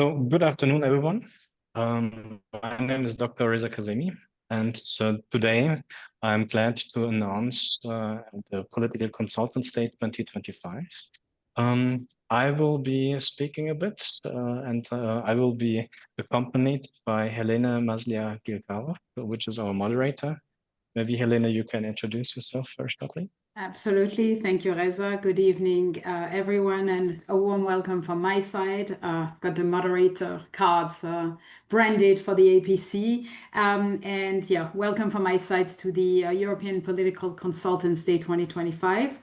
So good afternoon, everyone. My name is Dr. Reza Kazemi, and so today I'm glad to announce the Political Consultants Day 2025. I will be speaking a bit, and I will be accompanied by Helena Maslia-Gilkava, which is our moderator. Maybe Helena, you can introduce yourself very shortly. Absolutely. Thank you, Reza. Good evening, everyone, and a warm welcome from my side. Got the moderator cards branded for the APC. And yeah, welcome from my side to the European Political Consultants Day 2025.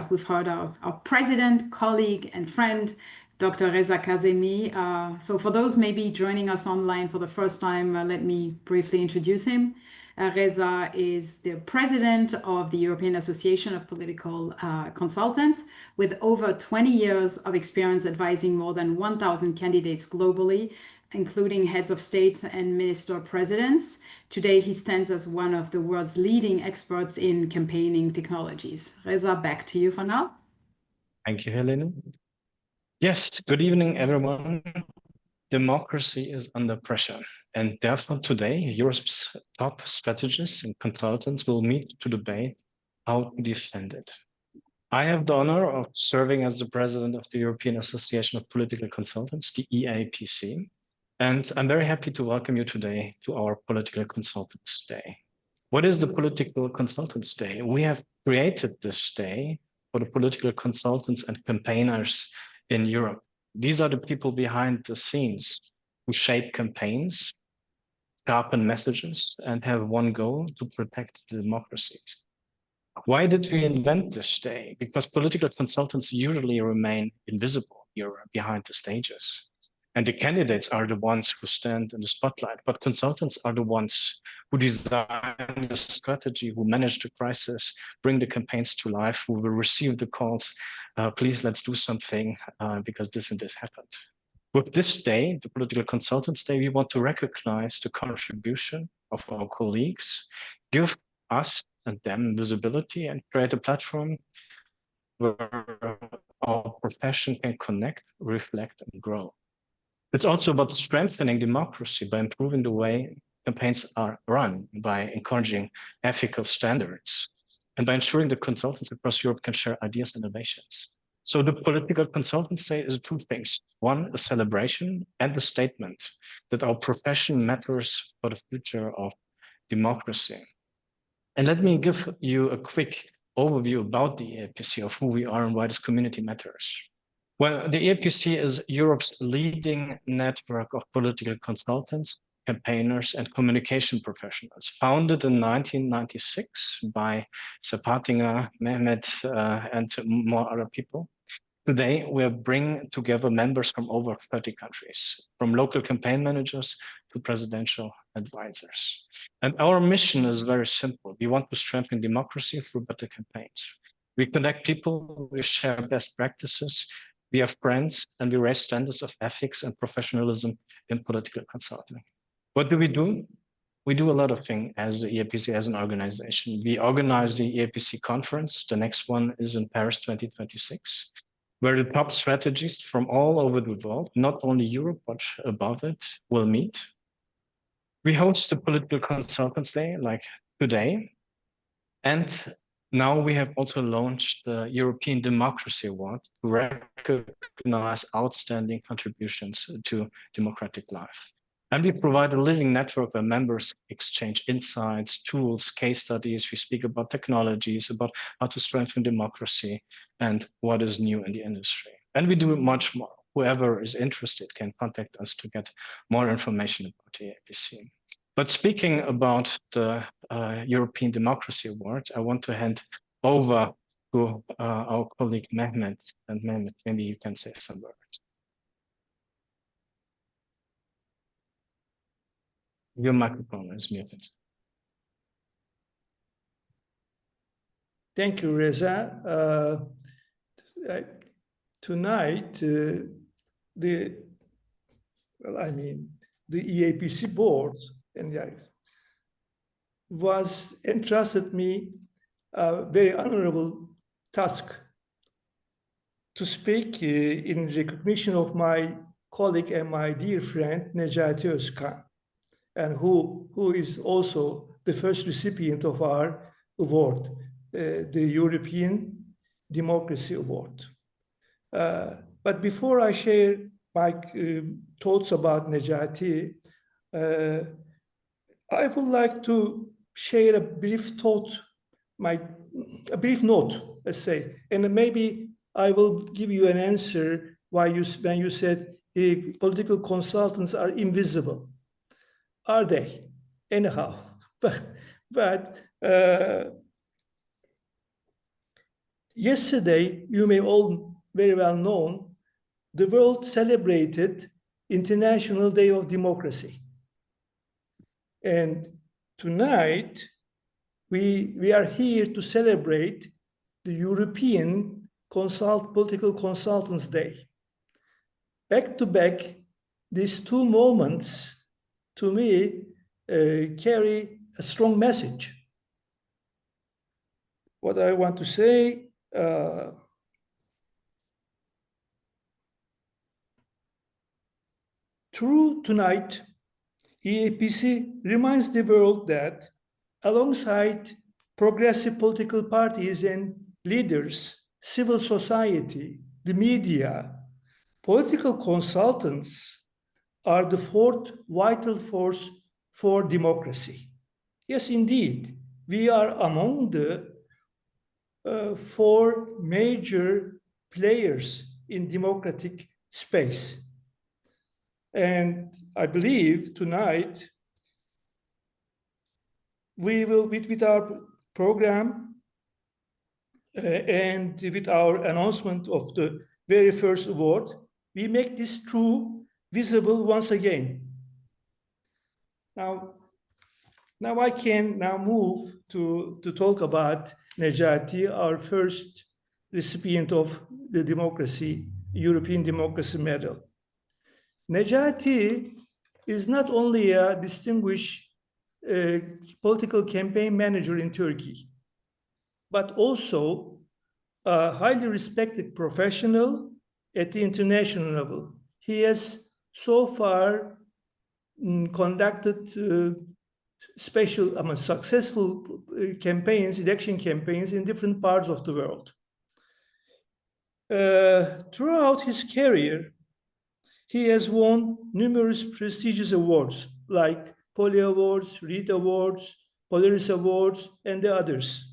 We've heard our president, colleague, and friend, Dr. Reza Kazemi. So for those maybe joining us online for the first time, let me briefly introduce him. Reza is the president of the European Association of Political Consultants, with over 20 years of experience advising more than 1,000 candidates globally, including heads of state and minister presidents. Today, he stands as one of the world's leading experts in campaigning technologies. Reza, back to you for now. Thank you, Helena. Yes, good evening, everyone. Democracy is under pressure, and therefore today Europe's top strategists and consultants will meet to debate how to defend it. I have the honor of serving as the president of the European Association of Political Consultants, the eapc, and I'm very happy to welcome you today to our Political Consultants Day. What is the Political Consultants Day? We have created this day for the political consultants and campaigners in Europe. These are the people behind the scenes who shape campaigns, sharpen messages, and have one goal: to protect the democracies. Why did we invent this day? Because political consultants usually remain invisible here behind the stages. And the candidates are the ones who stand in the spotlight, but consultants are the ones who design the strategy, who manage the crisis, bring the campaigns to life, who will receive the calls, please let's do something because this and this happened. With this day, the Political Consultants Day, we want to recognize the contribution of our colleagues, give us and them visibility, and create a platform where our profession can connect, reflect, and grow. It's also about strengthening democracy by improving the way campaigns are run, by encouraging ethical standards, and by ensuring that consultants across Europe can share ideas and innovations. So the Political Consultants Day is two things. One, a celebration, and a statement that our profession matters for the future of democracy. And let me give you a quick overview about the eapc, of who we are and why this community matters. Well, the eapc is Europe's leading network of political consultants, campaigners, and communication professionals, founded in 1996 by Sapartinger, Mehmet, and more other people. Today, we are bringing together members from over 30 countries, from local campaign managers to presidential advisors. And our mission is very simple. We want to strengthen democracy through better campaigns. We connect people, we share best practices, we have friends, and we raise standards of ethics and professionalism in political consulting. What do? We do a lot of things as the eapc, as an organization. We organize the eapc conference. The next one is in Paris 2026, where the top strategists from all over the world, not only Europe, but above it, will meet. We host the Political Consultants Day like today. And now we have also launched the European Democracy Award to recognize outstanding contributions to democratic life. And we provide a living network where members exchange insights, tools, case studies. We speak about technologies, about how to strengthen democracy and what is new in the industry. And we do much more. Whoever is interested can contact us to get more information about the eapc. But speaking about the European Democracy Award, I want to hand over to our colleague Mehmet. And Mehmet, maybe you can say some words. Your microphone is muted. Thank you, Reza. Tonight, the eapc board was entrusted me a very honorable task to speak in recognition of my colleague and my dear friend Necati Özkan, and who is also the first recipient of our award, the European Democracy Award. But before I share my thoughts about Necati, I would like to share a brief thought, a brief note, let's say, and maybe I will give you an answer when you said political consultants are invisible. Are they? Anyhow, but yesterday, you may all very well know, the world celebrated International Day of Democracy. And tonight, we are here to celebrate the European Political Consultants Day. Back to back, these two moments, to me, carry a strong message. What I want to say, through tonight, EAPC reminds the world that alongside progressive political parties and leaders, civil society, the media, political consultants are the fourth vital force for democracy. Yes, indeed, we are among the four major players in democratic space. And I believe tonight we will, with our program and with our announcement of the very first award, we make this truth visible once again. Now I can move to talk about Necati, our first recipient of the European Democracy Medal. Necati is not only a distinguished political campaign manager in Turkey, but also a highly respected professional at the international level. He has so far conducted successful election campaigns in different parts of the world. Throughout his career, he has won numerous prestigious awards like Polly Awards, Reed Awards, Polaris Awards, and the others.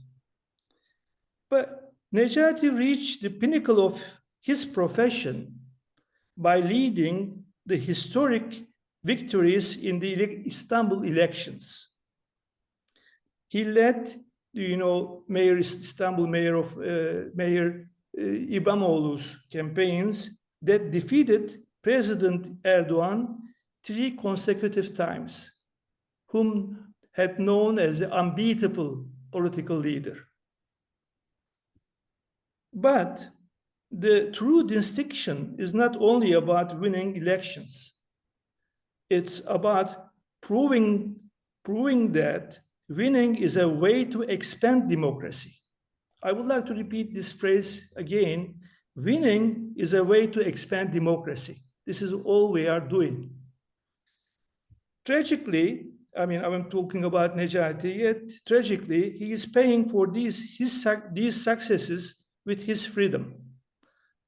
But Necati reached the pinnacle of his profession by leading the historic victories in the Istanbul elections. He led, Istanbul Mayor İmamoğlu's campaigns that defeated President Erdogan 3 consecutive times, whom had known as the unbeatable political leader. But the true distinction is not only about winning elections. It's about proving that winning is a way to expand democracy. I would like to repeat this phrase again. Winning is a way to expand democracy. This is all we are doing. Tragically, I'm talking about Necati, yet tragically, he is paying for these successes with his freedom.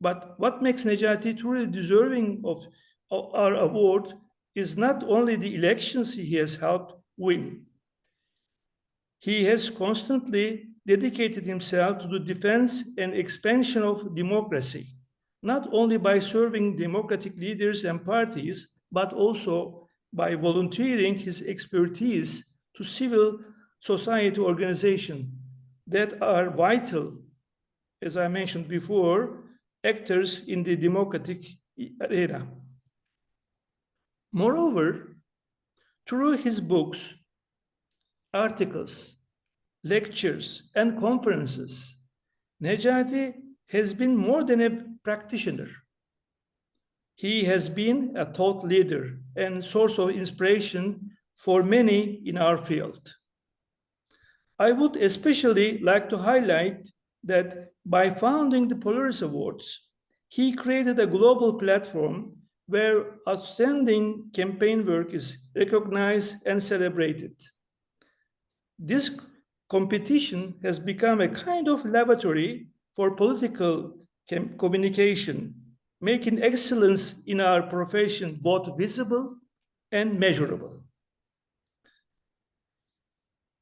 But what makes Necati truly deserving of our award is not only the elections he has helped win. He has constantly dedicated himself to the defense and expansion of democracy, not only by serving democratic leaders and parties, but also by volunteering his expertise to civil society organizations that are vital, as I mentioned before, actors in the democratic arena. Moreover, through his books, articles, lectures, and conferences, Necati has been more than a practitioner. He has been a thought leader and source of inspiration for many in our field. I would especially like to highlight that by founding the Polaris Awards, he created a global platform where outstanding campaign work is recognized and celebrated. This competition has become a kind of laboratory for political communication, making excellence in our profession both visible and measurable.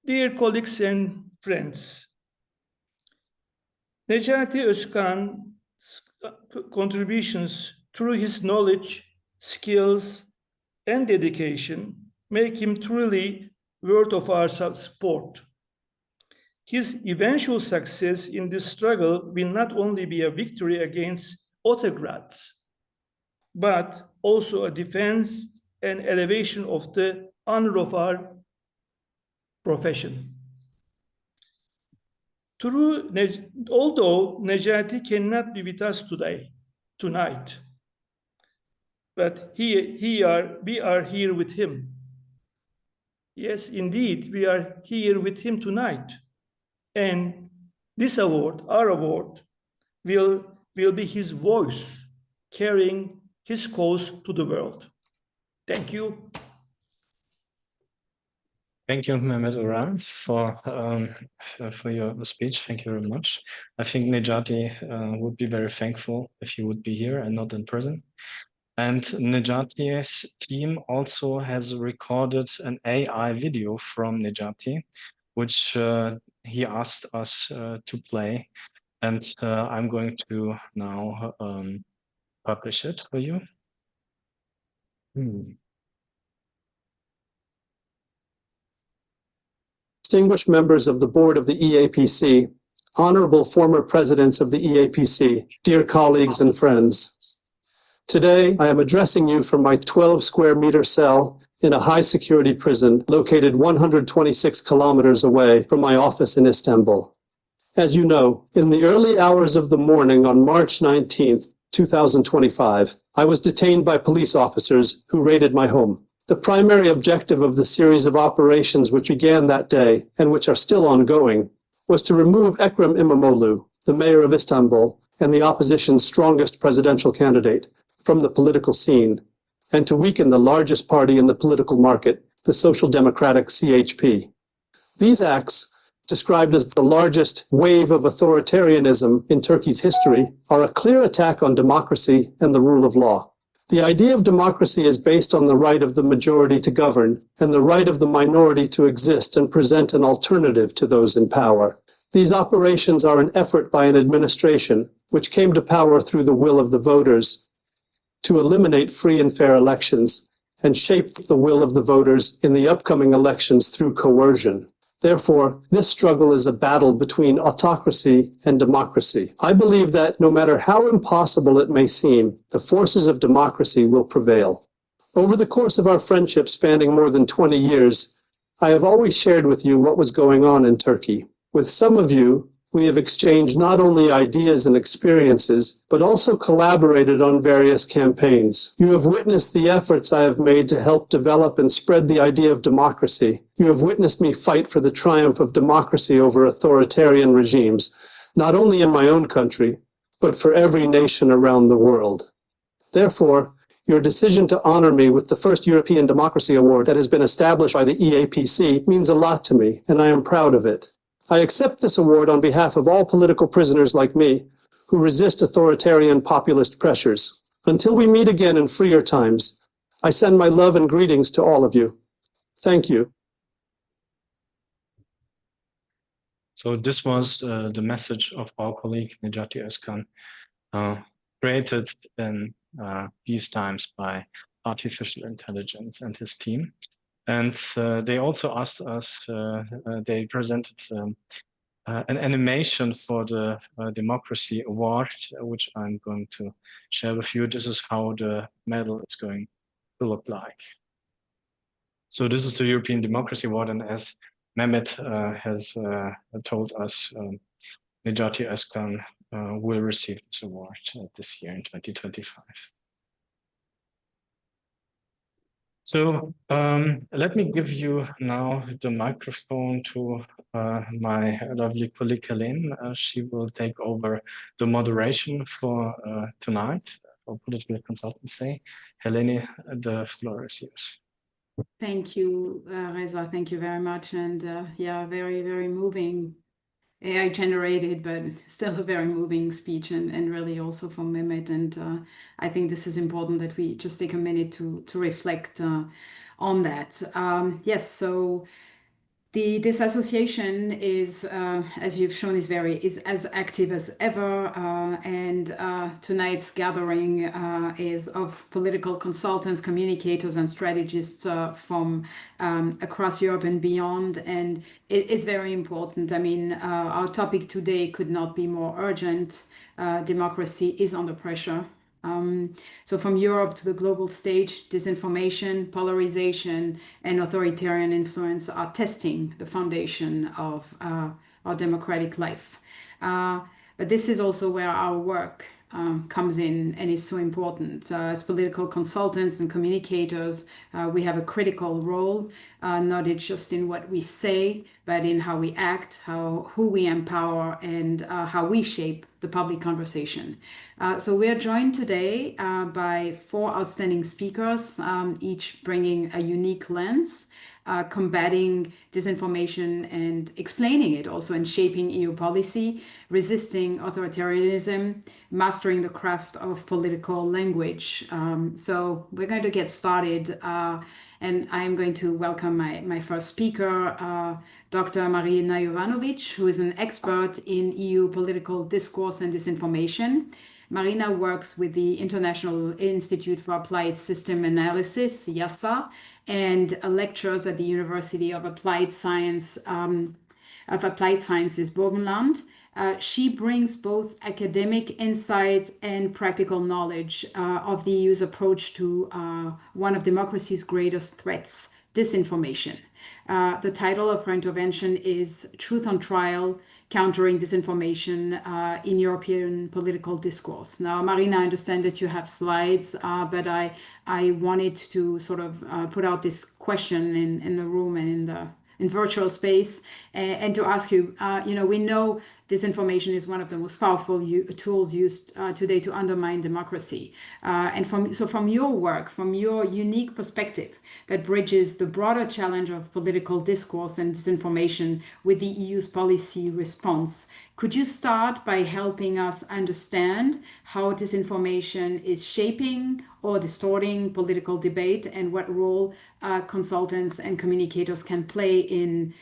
Dear colleagues and friends, Necati Özkan's contributions through his knowledge, skills, and dedication make him truly worthy of our support. His eventual success in this struggle will not only be a victory against autocrats, but also a defense and elevation of the honor of our profession. Although Necati cannot be with us tonight, but we are here with him. Yes, indeed, we are here with him tonight. And this award, our award, will be his voice carrying his cause to the world. Thank you. Thank you, Mehmet Orhan, for your speech. Thank you very much. I think Necati would be very thankful if he would be here and not in prison. And Necati's team also has recorded an AI video from Necati, which he asked us to play. And I'm going to now publish it for you. Distinguished members of the board of the EAPC, honorable former presidents of the EAPC, dear colleagues and friends. Today, I am addressing you from my 12 square meter cell in a high security prison located 126 kilometers away from my office in Istanbul. As you know, in the early hours of the morning on March 19th, 2025, I was detained by police officers who raided my home. The primary objective of the series of operations which began that day, and which are still ongoing, was to remove Ekrem İmamoğlu, the mayor of Istanbul and the opposition's strongest presidential candidate, from the political scene, and to weaken the largest party in the political market, the Social Democratic CHP. These acts, described as the largest wave of authoritarianism in Turkey's history, are a clear attack on democracy and the rule of law. The idea of democracy is based on the right of the majority to govern and the right of the minority to exist and present an alternative to those in power. These operations are an effort by an administration which came to power through the will of the voters to eliminate free and fair elections and shape the will of the voters in the upcoming elections through coercion. Therefore, this struggle is a battle between autocracy and democracy. I believe that no matter how impossible it may seem, the forces of democracy will prevail. Over the course of our friendship spanning more than 20 years, I have always shared with you what was going on in Turkey. With some of you, we have exchanged not only ideas and experiences, but also collaborated on various campaigns. You have witnessed the efforts I have made to help develop and spread the idea of democracy. You have witnessed me fight for the triumph of democracy over authoritarian regimes, not only in my own country, but for every nation around the world. Therefore, your decision to honor me with the first European Democracy Award that has been established by the EAPC means a lot to me, and I am proud of it. I accept this award on behalf of all political prisoners like me who resist authoritarian populist pressures. Until we meet again in freer times, I send my love and greetings to all of you. Thank you. So this was the message of our colleague Necati Özkan, created in these times by artificial intelligence and his team. And they also asked us, they presented an animation for the Democracy Award, which I'm going to share with you. This is how the medal is going to look like. So this is the European Democracy Award, and as Mehmet has told us, Necati Özkan will receive this award this year in 2025. So let me give you now the microphone to my lovely colleague Helene. She will take over the moderation for tonight, for political consultancy. Helene, the floor is yours. Thank you, Reza. Thank you very much. And yeah, very, very moving. AI generated, but still a very moving speech, and really also from Mehmet. And I think this is important that we just take a minute to reflect on that. Yes, so this association is, as you've shown, is as active as ever, and tonight's gathering is of political consultants, communicators, and strategists from across Europe and beyond, and it is very important. I mean, our topic today could not be more urgent. Democracy is under pressure. So from Europe to the global stage, disinformation, polarization, and authoritarian influence are testing the foundation of our democratic life. But this is also where our work comes in and is so important. As political consultants and communicators, we have a critical role, not just in what we say, but in how we act, who we empower, and how we shape the public conversation. So we are joined today by 4 outstanding speakers, each bringing a unique lens, combating disinformation and explaining it also, and shaping EU policy, resisting authoritarianism, mastering the craft of political language. So we're going to get started, and I'm going to welcome my first speaker, Dr. Marina Jovanovic, who is an expert in EU political discourse and disinformation. Marina works with the International Institute for Applied System Analysis, IASA, and lectures at the University of Applied Sciences Burgenland. She brings both academic insights and practical knowledge of the EU's approach to one of democracy's greatest threats, disinformation. The title of her intervention is Truth on Trial, Countering Disinformation in European Political Discourse. Now, Marina, I understand that you have slides, but I wanted to sort of put out this question in the room and in virtual space, and to ask you, we know disinformation is one of the most powerful tools used today to undermine democracy. And from your work, from your unique perspective that bridges the broader challenge of political discourse and disinformation with the EU's policy response, could you start by helping us understand how disinformation is shaping or distorting political debate, and what role consultants and communicators can play in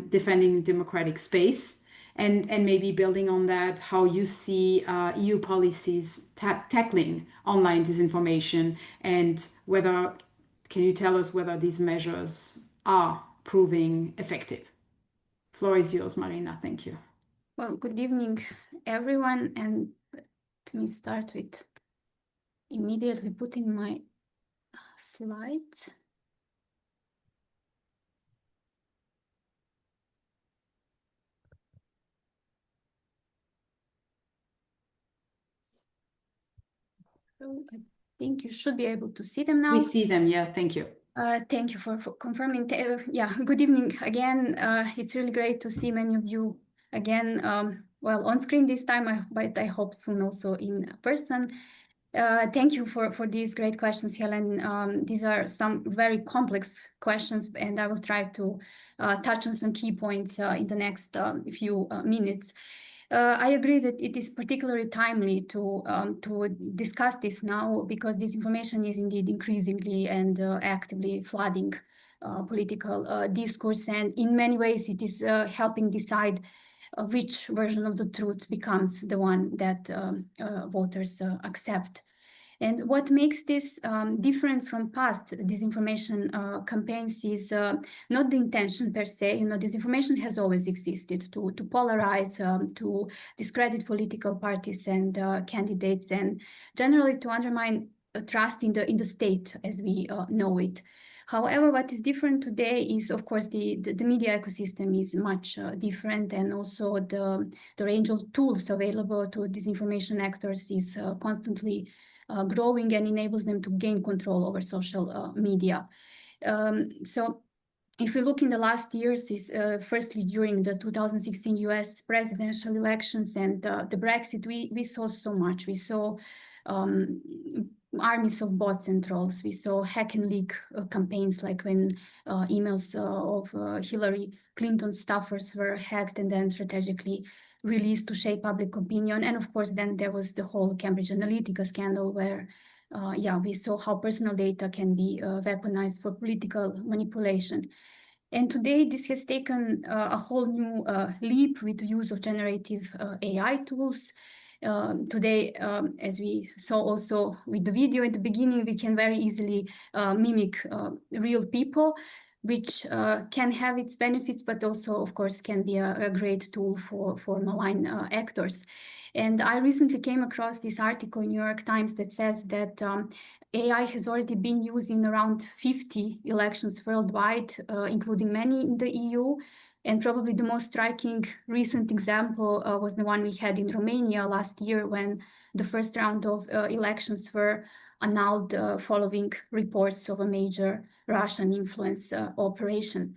defending democratic space? And maybe building on that, how you see EU policies tackling online disinformation, and can you tell us whether these measures are proving effective? Floor is yours, Marina. Thank you. Well, good evening, everyone, and let me start with immediately putting my slides. So I think you should be able to see them now. We see them, yeah, thank you. Thank you for confirming. Yeah, good evening again. It's really great to see many of you again, well, on screen this time, but I hope soon also in person. Thank you for these great questions, Helen. These are some very complex questions, and I will try to touch on some key points in the next few minutes. I agree that it is particularly timely to discuss this now, because disinformation is indeed increasingly and actively flooding political discourse, and in many ways it is helping decide which version of the truth becomes the one that voters accept. And what makes this different from past disinformation campaigns is not the intention per se. Disinformation has always existed to polarize, to discredit political parties and candidates, and generally to undermine trust in the state as we know it. However, what is different today is, of course, the media ecosystem is much different, and also the range of tools available to disinformation actors is constantly growing and enables them to gain control over social media. So if we look in the last years, firstly during the 2016 US presidential elections and the Brexit, we saw so much. We saw armies of bots and trolls. We saw hack and leak campaigns, like when emails of Hillary Clinton staffers were hacked and then strategically released to shape public opinion. And of course, then there was the whole Cambridge Analytica scandal where we saw how personal data can be weaponized for political manipulation. And today, this has taken a whole new leap with the use of generative AI tools. Today, as we saw also with the video at the beginning, we can very easily mimic real people, which can have its benefits, but also, of course, can be a great tool for malign actors. And I recently came across this article in New York Times that says that AI has already been used in around 50 elections worldwide, including many in the EU. And probably the most striking recent example was the one we had in Romania last year, when the first round of elections were annulled following reports of a major Russian influence operation.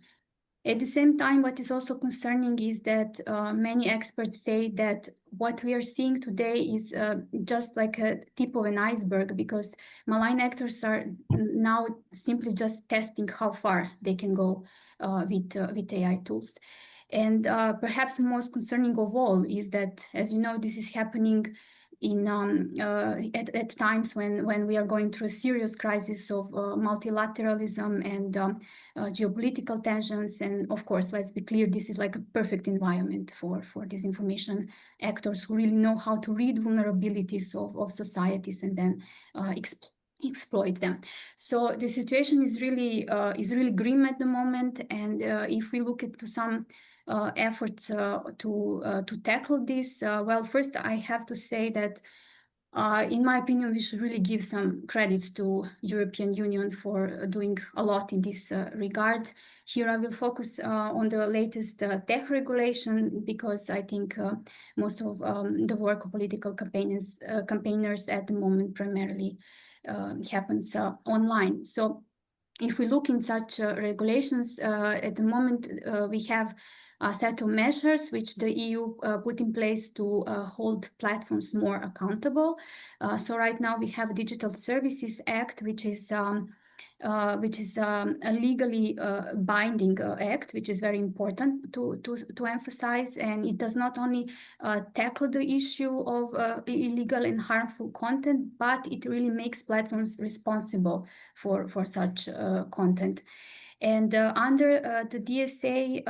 At the same time, what is also concerning is that many experts say that what we are seeing today is just like a tip of an iceberg, because malign actors are now simply just testing how far they can go with AI tools. And perhaps most concerning of all is that, as you know, this is happening in at times when we are going through a serious crisis of multilateralism and geopolitical tensions. And of course, let's be clear, this is like a perfect environment for disinformation actors who really know how to read vulnerabilities of societies and then exploit them. So the situation is really grim at the moment. And if we look into some efforts to tackle this, well, first I have to say that in my opinion, we should really give some credits to European Union for doing a lot in this regard. Here I will focus on the latest tech regulation, because I think most of the work of political campaigners at the moment primarily happens online. So if we look in such regulations, at the moment we have a set of measures which the EU put in place to hold platforms more accountable. So right now we have a Digital Services Act, which is a legally binding act, which is very important to emphasize. And it does not only tackle the issue of illegal and harmful content, but it really makes platforms responsible for such content. And under the DSA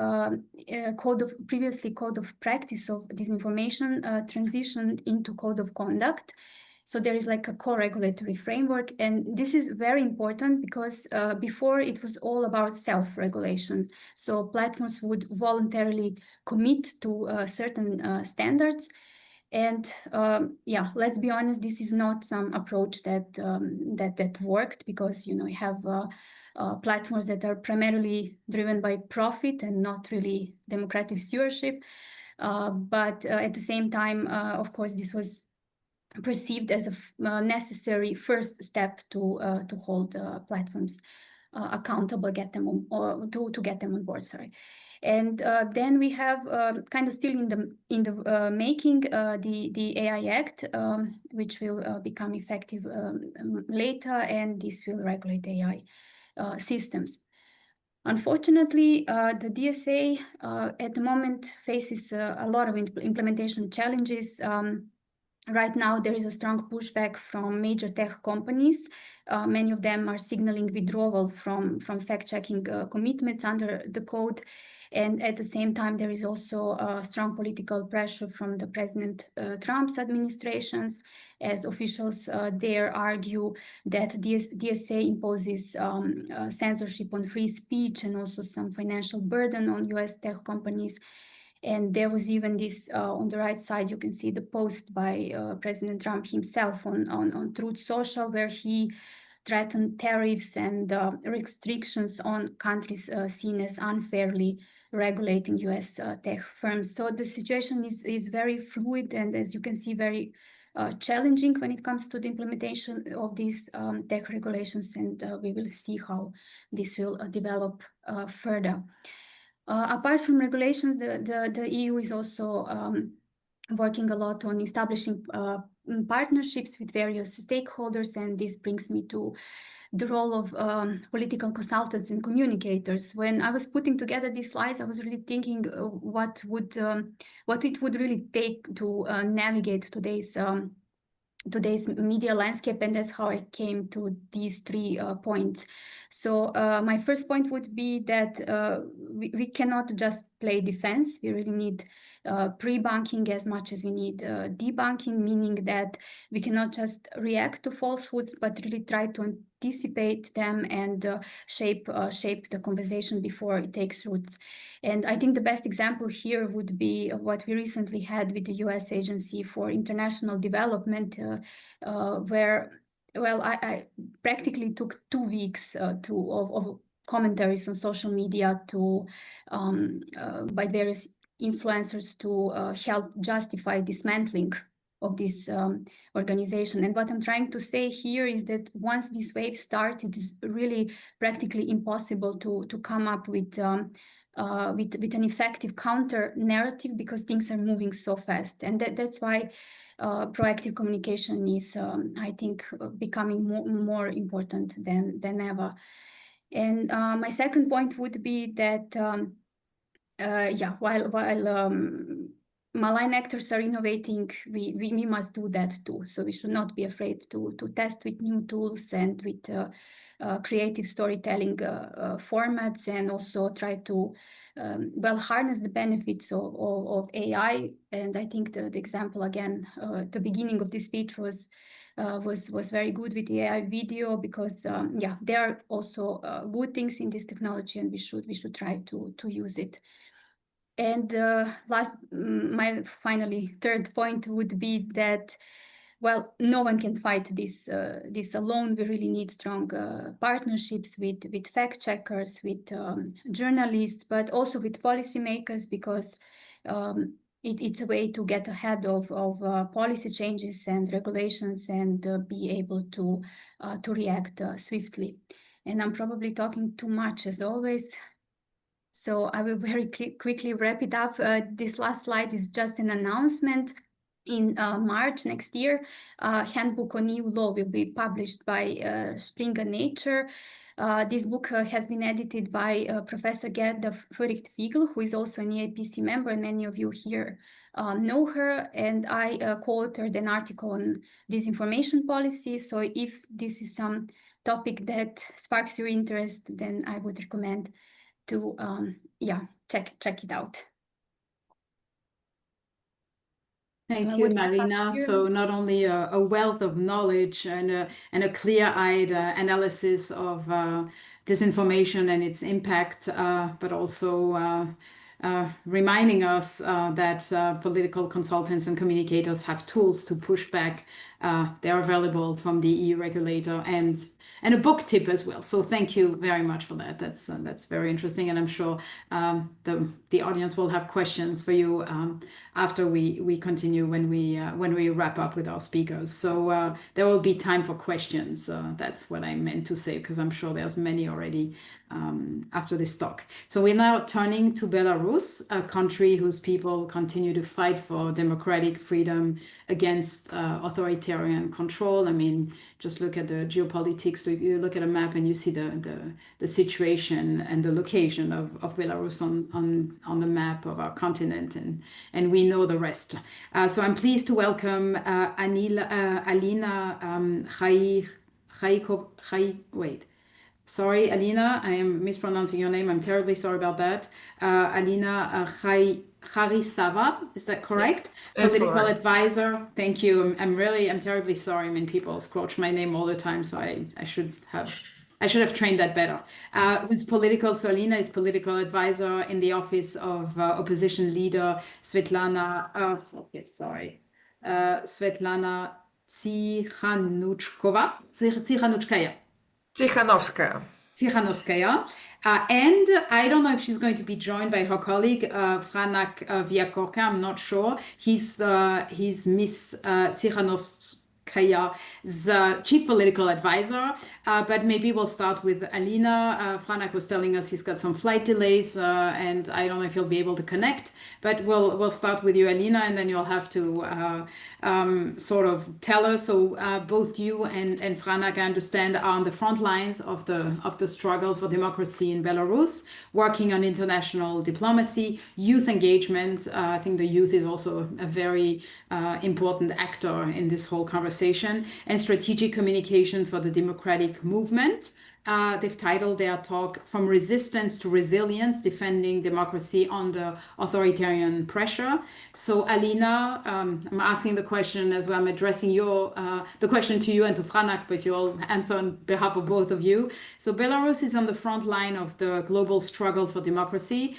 previously Code of Practice of Disinformation transitioned into Code of Conduct. So there is like a core regulatory framework. And this is very important because before it was all about self-regulations. So platforms would voluntarily commit to certain standards. And let's be honest, this is not some approach that worked, because you have platforms that are primarily driven by profit and not really democratic stewardship. But at the same time, of course, this was perceived as a necessary first step to hold platforms accountable, get them on, or to get them on board. Sorry. And then we have kind of still in the making the AI Act, which will become effective later, and this will regulate AI systems. Unfortunately, the DSA at the moment faces a lot of implementation challenges. Right now, there is a strong pushback from major tech companies. Many of them are signaling withdrawal from fact-checking commitments under the code. And at the same time, there is also strong political pressure from the President Trump's administrations, as officials there argue that DSA imposes censorship on free speech and also some financial burden on US tech companies. And there was even this, on the right side, you can see the post by President Trump himself on Truth Social, where he threatened tariffs and restrictions on countries seen as unfairly regulating US tech firms. So the situation is very fluid and, as you can see, very challenging when it comes to the implementation of these tech regulations, and we will see how this will develop further. Apart from regulations, the EU is also working a lot on establishing partnerships with various stakeholders, and this brings me to the role of political consultants and communicators. When I was putting together these slides, I was really thinking what it would really take to navigate today's media landscape, and that's how I came to these 3 points. So my first point would be that we cannot just play defense. We really need pre-bunking as much as we need debunking, meaning that we cannot just react to falsehoods, but really try to anticipate them and shape the conversation before it takes roots. And I think the best example here would be what we recently had with the US Agency for International Development, where, well, I practically took 2 weeks of commentaries on social media by various influencers to help justify dismantling of this organization. And what I'm trying to say here is that once this wave starts, it is really practically impossible to come up with an effective counter narrative, because things are moving so fast. And that's why proactive communication is, I think, becoming more important than ever. And my second point would be that, while malign actors are innovating, we must do that too. So we should not be afraid to test with new tools and with creative storytelling formats, and also try to harness the benefits of AI. And I think the example again at the beginning of this speech was very good with the AI video, because there are also good things in this technology, and we should try to use it. And my finally third point would be that, well, no one can fight this alone. We really need strong partnerships with fact checkers, with journalists, but also with policymakers, because it's a way to get ahead of policy changes and regulations, and be able to react swiftly. And I'm probably talking too much as always, so I will very quickly wrap it up. This last slide is just an announcement. In March next year, Handbook on EU Law will be published by Springer Nature. This book has been edited by Professor Gerda Furcht-Fiegel, who is also an eapc member, and many of you here know her. And I co-authored an article on disinformation policy. So if this is some topic that sparks your interest, then I would recommend to check it out. Thank you, Marina. So not only a wealth of knowledge and a clear-eyed analysis of disinformation and its impact, but also reminding us that political consultants and communicators have tools to push back. They're available from the EU regulator, and a book tip as well. So thank you very much for that. That's very interesting, and I'm sure the audience will have questions for you after we continue, when we wrap up with our speakers. So there will be time for questions. That's what I meant to say, because I'm sure there's many already after this talk. So we're now turning to Belarus, a country whose people continue to fight for democratic freedom against authoritarian control. I mean, just look at the geopolitics. So you look at a map and you see the situation and the location of Belarus on the map of our continent, and we know the rest. So I'm pleased to welcome Alina Sorry, Alina, I am mispronouncing your name. I'm terribly sorry about that. Alina Charisava, is that correct? Yeah, political advisor. Thank you. I'm terribly sorry. I mean, people squelch my name all the time, so I should have trained that better. So Alina is political advisor in the office of opposition leader Svetlana Tsikhanouskaya. And I don't know if she's going to be joined by her colleague, Franak Viakorka, I'm not sure. He's Miss Tsikhanouskaya Titskaya, the chief political advisor. But maybe we'll start with Alina. Franak was telling us he's got some flight delays, and I don't know if he'll be able to connect. But we'll start with you, Alina, and then you'll have to sort of tell us. So both you and Franak, I understand, are on the front lines of the struggle for democracy in Belarus, working on international diplomacy, youth engagement. I think the youth is also a very important actor in this whole conversation, and strategic communication for the democratic movement. They've titled their talk "From Resistance to Resilience: Defending Democracy Under Authoritarian Pressure." So Alina, I'm asking the question as well. I'm addressing the question to you and to Franak, but you'll answer on behalf of both of you. So Belarus is on the front line of the global struggle for democracy.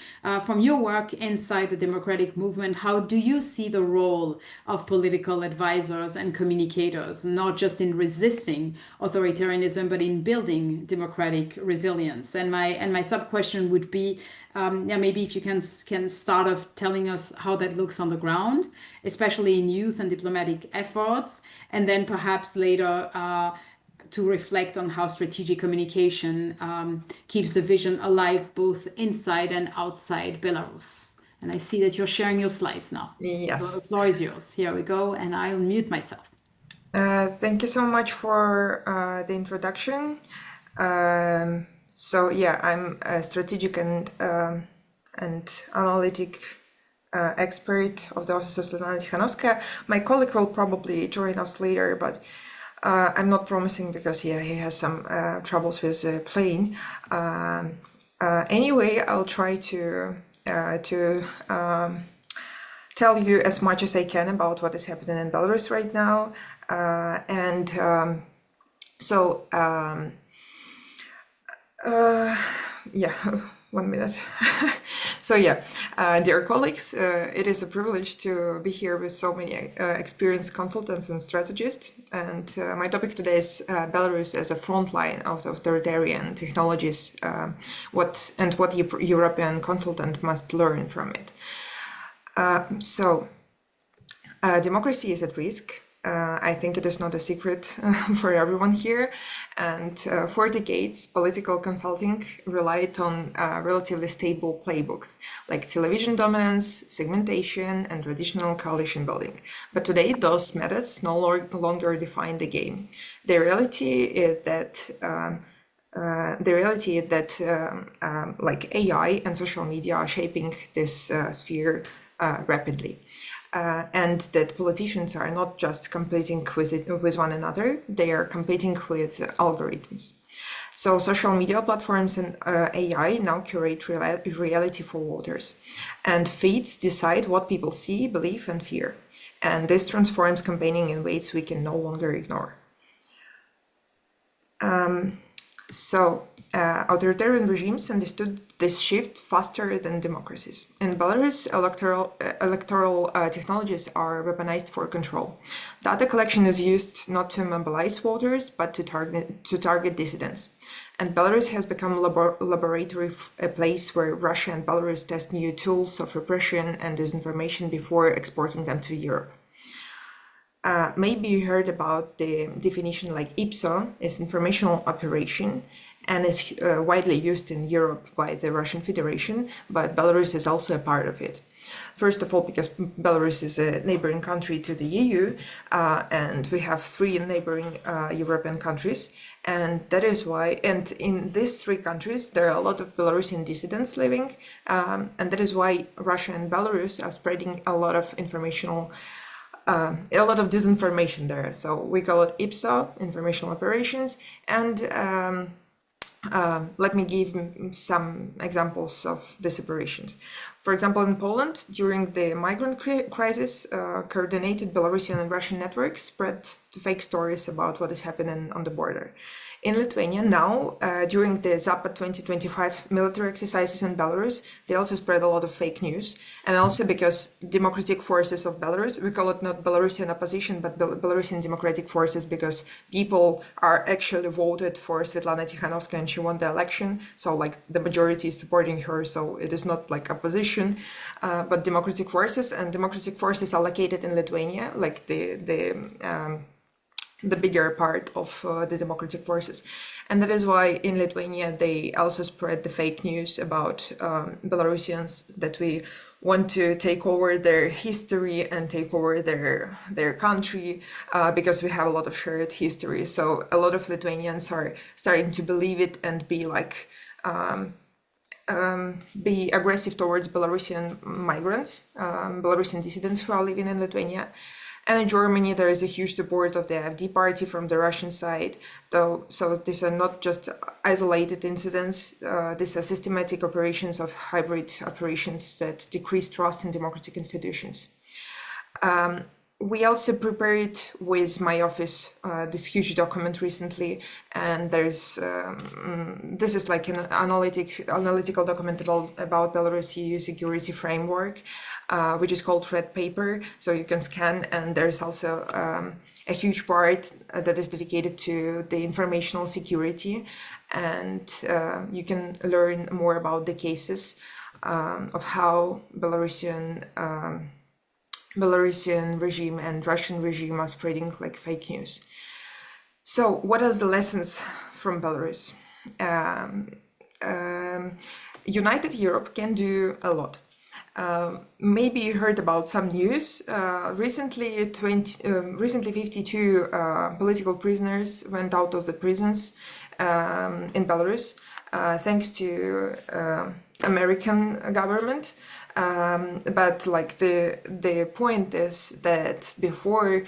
From your work inside the democratic movement, how do you see the role of political advisors and communicators, not just in resisting authoritarianism, but in building democratic resilience? And my sub question would be, maybe if you can start off telling us how that looks on the ground, especially in youth and diplomatic efforts, and then perhaps later to reflect on how strategic communication keeps the vision alive both inside and outside Belarus. And I see that you're sharing your slides now. Yes. So the floor is yours. Here we go, and I'll mute myself. Thank you so much for the introduction. So yeah, I'm a strategic and analytic expert of the Office of Svetlana Tikhanovskaya. My colleague will probably join us later, but I'm not promising because he has some troubles with the plane. Anyway, I'll try to tell you as much as I can about what is happening in Belarus right now. Yeah, 1 minute. So yeah, dear colleagues, it is a privilege to be here with so many experienced consultants and strategists. And my topic today is Belarus as a frontline of authoritarian technologies, what European consultant must learn from it. Democracy is at risk. I think it is not a secret for everyone here. And for decades, political consulting relied on relatively stable playbooks like television dominance, segmentation, and traditional coalition building. But today, those methods no longer define the game. The reality is that like AI and social media are shaping this sphere rapidly. And that politicians are not just competing with one another, they are competing with algorithms. So social media platforms and AI now curate reality for voters. And feeds decide what people see, believe, and fear. And this transforms campaigning in ways we can no longer ignore. Authoritarian regimes understood this shift faster than democracies. In Belarus, electoral technologies are weaponized for control. Data collection is used not to mobilize voters, but to target dissidents. And Belarus has become a laboratory, a place where Russia and Belarus test new tools of repression and disinformation before exporting them to Europe. Maybe you heard about the definition like IPSO is informational operation and is widely used in Europe by the Russian Federation, but Belarus is also a part of it. First of all, because Belarus is a neighboring country to the EU, and we have 3 neighboring European countries, and that is why, and in these 3 countries, there are a lot of Belarusian dissidents living, and that is why Russia and Belarus are spreading a lot of disinformation there. So we call it IPSO, informational operations, and let me give some examples of these operations. For example, in Poland, during the migrant crisis, coordinated Belarusian and Russian networks spread fake stories about what is happening on the border. In Lithuania now, during the Zapad 2025 military exercises in Belarus, they also spread a lot of fake news. And also because democratic forces of Belarus, we call it not Belarusian opposition, but Belarusian democratic forces, because people are actually voted for Svetlana Tikhanovskaya and she won the election. So like the majority is supporting her, so it is not like opposition, but democratic forces, and democratic forces are located in Lithuania, like the the bigger part of the democratic forces. And that is why in Lithuania they also spread the fake news about Belarusians, that we want to take over their history and take over their country because we have a lot of shared history. So a lot of Lithuanians are starting to believe it and be like be aggressive towards Belarusian migrants, Belarusian dissidents who are living in Lithuania. And in Germany, there is a huge support of the AfD party from the Russian side. So these are not just isolated incidents. These are systematic operations of hybrid operations that decrease trust in democratic institutions. We also prepared with my office this huge document recently, and there's this is like an analytical document about Belarus EU security framework, which is called Red Paper. So you can scan, and there's also a huge part that is dedicated to the informational security, and you can learn more about the cases of how Belarusian regime and Russian regime are spreading like fake news. So what are the lessons from Belarus? United Europe can do a lot. Maybe you heard about some news. Recently 52 political prisoners went out of the prisons in Belarus thanks to American government. But like the point is that before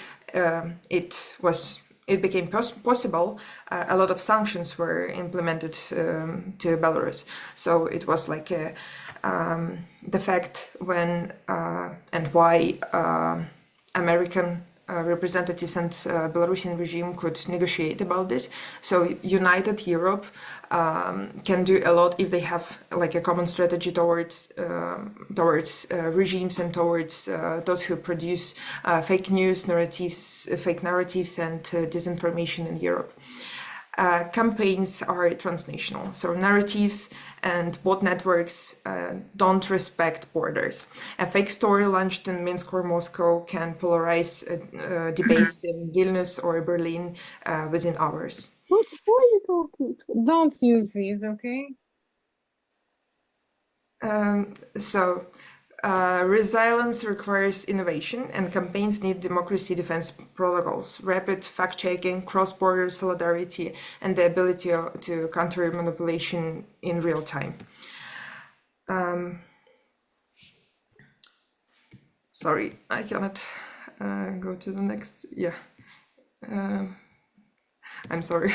it became possible, a lot of sanctions were implemented to Belarus. So it was like the fact when and why American representatives and Belarusian regime could negotiate about this. So United Europe can do a lot if they have like a common strategy towards regimes and towards those who produce fake news narratives, fake narratives and disinformation in Europe. Campaigns are transnational, so narratives and bot networks don't respect borders. A fake story launched in Minsk or Moscow can polarize debates in Vilnius or Berlin within hours. Who are you talking to? Don't use these, okay? Resilience requires innovation, and campaigns need democracy defense protocols, rapid fact-checking, cross-border solidarity, and the ability to counter manipulation in real time. Sorry, I cannot go to the next. Yeah, I'm sorry.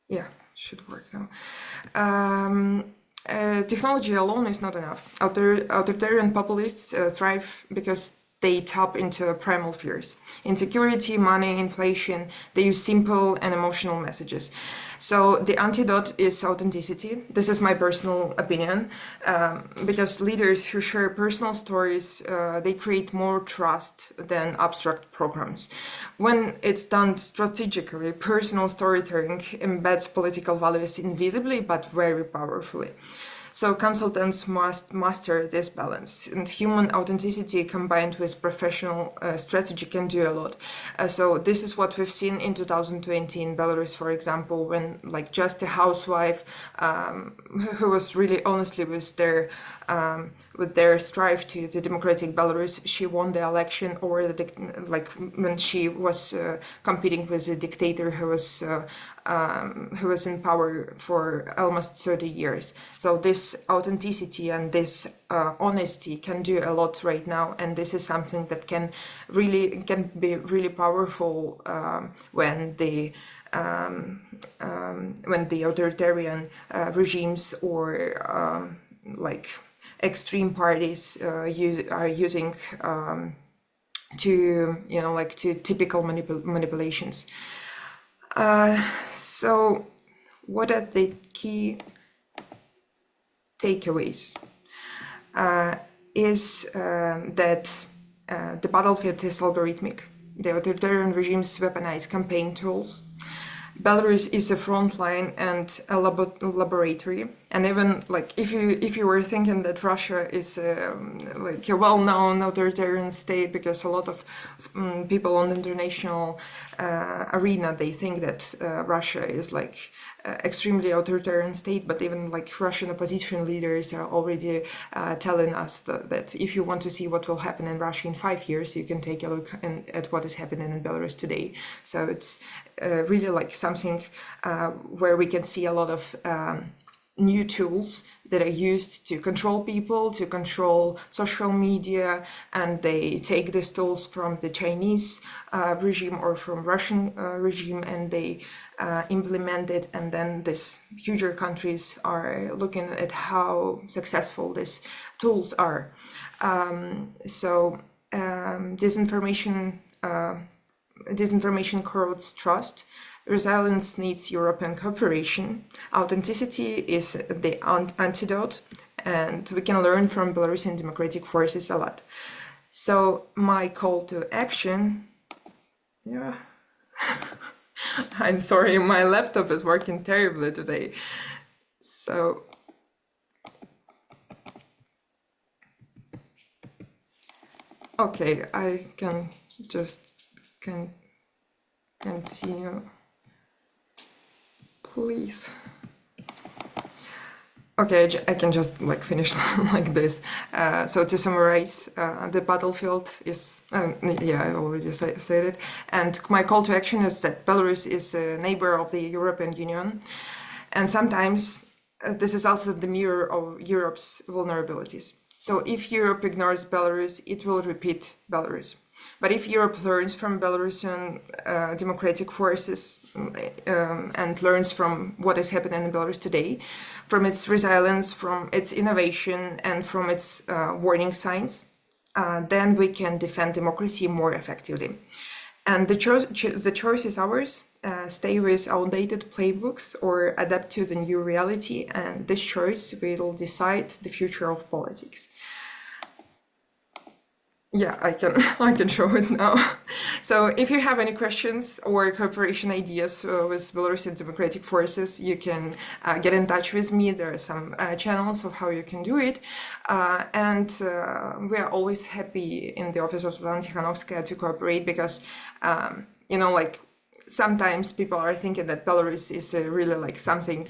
Yeah, should work now. Technology alone is not enough. Authoritarian populists thrive because they tap into primal fears. Insecurity, money, inflation, they use simple and emotional messages. So the antidote is authenticity. This is my personal opinion, because leaders who share personal stories, they create more trust than abstract programs. When it's done strategically, personal storytelling embeds political values invisibly but very powerfully. So consultants must master this balance, and human authenticity combined with professional strategy can do a lot. So this is what we've seen in 2020 in Belarus, for example, when like just a housewife who was really honestly with their strive to the democratic Belarus, she won the election, or like when she was competing with a dictator who was in power for almost 30 years. So this authenticity and this honesty can do a lot right now, and this is something that can be really powerful when the authoritarian regimes or like extreme parties are using to typical manipulations. So what are the key takeaways? Is that the battlefield is algorithmic. The authoritarian regimes weaponize campaign tools. Belarus is a front line and a laboratory, And even like if you were thinking that Russia is like a well-known authoritarian state, because a lot of people on the international arena, they think that Russia is like extremely authoritarian state, but even like Russian opposition leaders are already telling us that if you want to see what will happen in Russia in 5 years, you can take a look at what is happening in Belarus today. So it's really like something where we can see a lot of new tools that are used to control people, to control social media, and they take these tools from the Chinese regime or from Russian regime, and they implement it, and then these huger countries are looking at how successful these tools are. Disinformation corrodes trust. Resilience needs European cooperation. Authenticity is the antidote, and we can learn from Belarusian democratic forces a lot. So my call to action, yeah, I'm sorry, my laptop is working terribly today. So, okay, I can just continue. Please. Okay, I can just like finish like this. So to summarize, the battlefield is, yeah, I already said it. And my call to action is that Belarus is a neighbor of the European Union. And sometimes this is also the mirror of Europe's vulnerabilities. So if Europe ignores Belarus, it will repeat Belarus. But if Europe learns from Belarusian democratic forces and learns from what is happening in Belarus today, from its resilience, from its innovation, and from its warning signs, then we can defend democracy more effectively. And the choice is ours. Stay with outdated playbooks or adapt to the new reality, and this choice will decide the future of politics. Yeah, I can show it now. So if you have any questions or cooperation ideas with Belarusian democratic forces, you can get in touch with me. There are some channels of how you can do it. And we are always happy in the office of Svetlana Tikhanovskaya to cooperate, because, you know, like, sometimes people are thinking that Belarus is really like something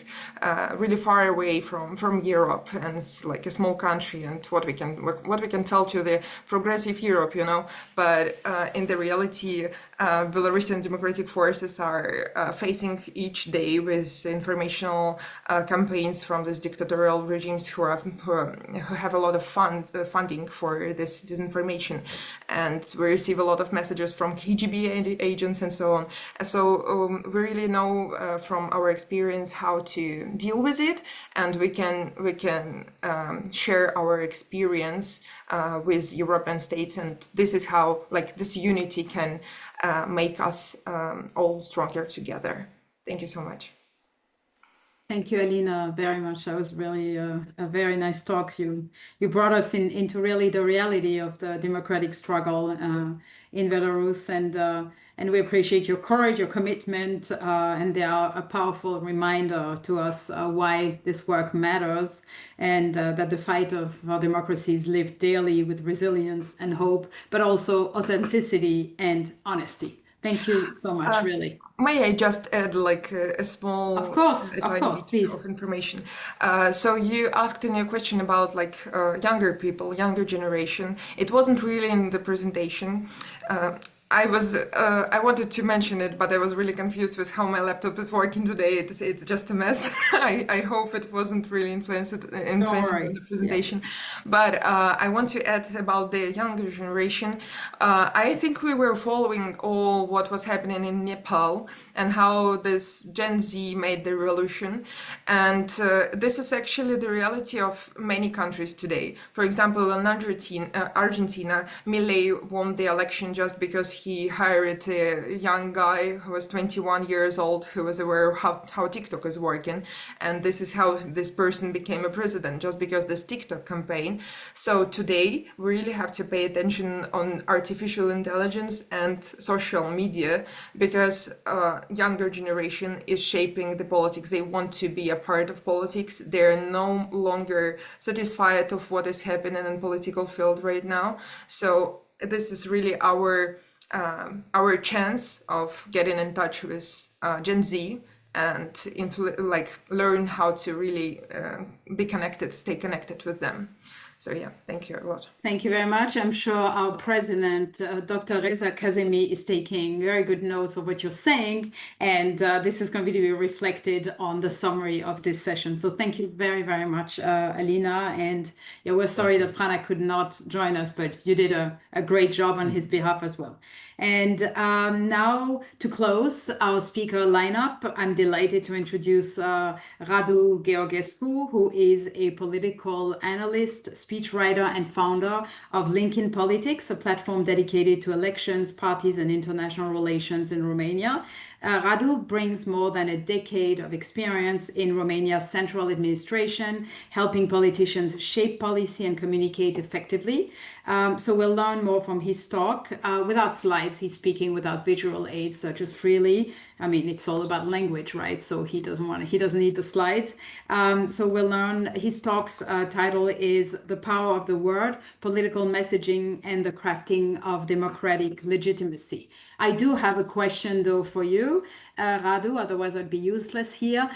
really far away from Europe, and it's like a small country, and what we can tell to the progressive Europe, you know. But in the reality, Belarusian democratic forces are facing each day with informational campaigns from these dictatorial regimes who have a lot of funding for this disinformation, and we receive a lot of messages from KGB agents and so on. So we really know from our experience how to deal with it, and we can share our experience with European states, and this is how, like, this unity can make us all stronger together. Thank you so much. Thank you, Alina, very much. That was really a very nice talk. You brought us into really the reality of the democratic struggle in Belarus, and we appreciate your courage, your commitment, and they are a powerful reminder to us why this work matters, and that the fight for democracy is lived daily with resilience and hope, but also authenticity and honesty. Thank you so much, really. May I just add like a small, of course, please, of information? So you asked in your question about like younger people, younger generation. It wasn't really in the presentation. I wanted to mention it, but I was really confused with how my laptop is working today. It's just a mess. I hope it wasn't really influencing the presentation. Yeah. But I want to add about the younger generation. I think we were following all what was happening in Nepal and how this Gen Z made the revolution. And this is actually the reality of many countries today. For example, in Argentina, Milei won the election just because he hired a young guy who was 21 years old, who was aware of how TikTok is working. And this is how this person became a president, just because this TikTok campaign. So today, we really have to pay attention on artificial intelligence and social media, because younger generation is shaping the politics. They want to be a part of politics. They're no longer satisfied of what is happening in political field right now. So this is really our chance of getting in touch with Gen Z and learn how to really be connected, stay connected with them. So yeah, thank you a lot. Thank you very much. I'm sure our president, Dr. Reza Kazemi, is taking very good notes of what you're saying, and this is going to be reflected on the summary of this session. So thank you very, very much, Alina. And yeah, we're sorry that Frana could not join us, but you did a great job on his behalf as well. And now to close our speaker lineup, I'm delighted to introduce Radu Georgescu, who is a political analyst, speechwriter, and founder of Linkin Politics, a platform dedicated to elections, parties, and international relations in Romania. Radu brings more than a decade of experience in Romania's central administration, helping politicians shape policy and communicate effectively. So we'll learn more from his talk. Without slides, he's speaking without visual aids, just freely. I mean, it's all about language, right? So he doesn't need the slides. So we'll learn. His talk's title is The Power of the Word, Political Messaging and the Crafting of Democratic Legitimacy. I do have a question though for you, Radu, otherwise I'd be useless here.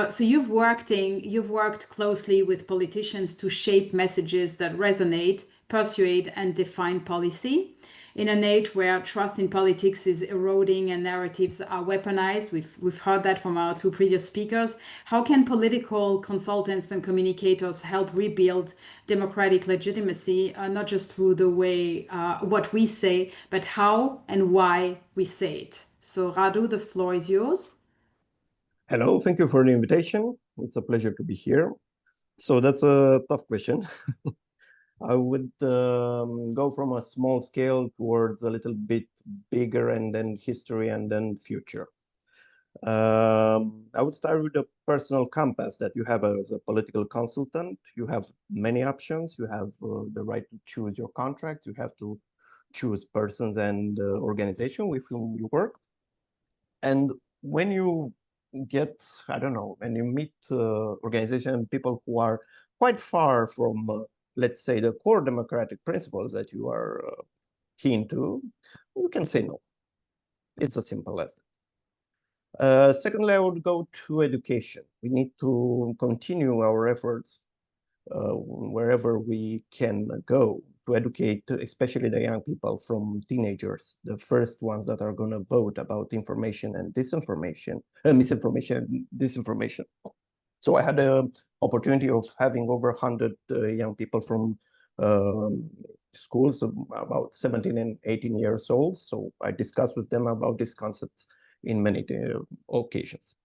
So you've worked closely with politicians to shape messages that resonate, persuade, and define policy. In an age where trust in politics is eroding and narratives are weaponized, we've heard that from our two previous speakers, how can political consultants and communicators help rebuild democratic legitimacy, not just through the way what we say, but how and why we say it? So Radu, the floor is yours. Hello, thank you for the invitation. It's a pleasure to be here. So that's a tough question. I would go from a small scale towards a little bit bigger, and then history, and then future. I would start with the personal compass that you have as a political consultant. You have many options. You have the right to choose your contract. You have to choose persons and organization with whom you work. And when you get, I don't know, when you meet organization people who are quite far from let's say, the core democratic principles that you are keen to, you can say no. It's as simple as that. Secondly, I would go to education. We need to continue our efforts wherever we can go to educate, especially the young people from teenagers, the first ones that are going to vote about information and disinformation, misinformation and disinformation. So I had the opportunity of having over 100 young people from schools, about 17 and 18 years old. So I discussed with them about these concepts in many occasions.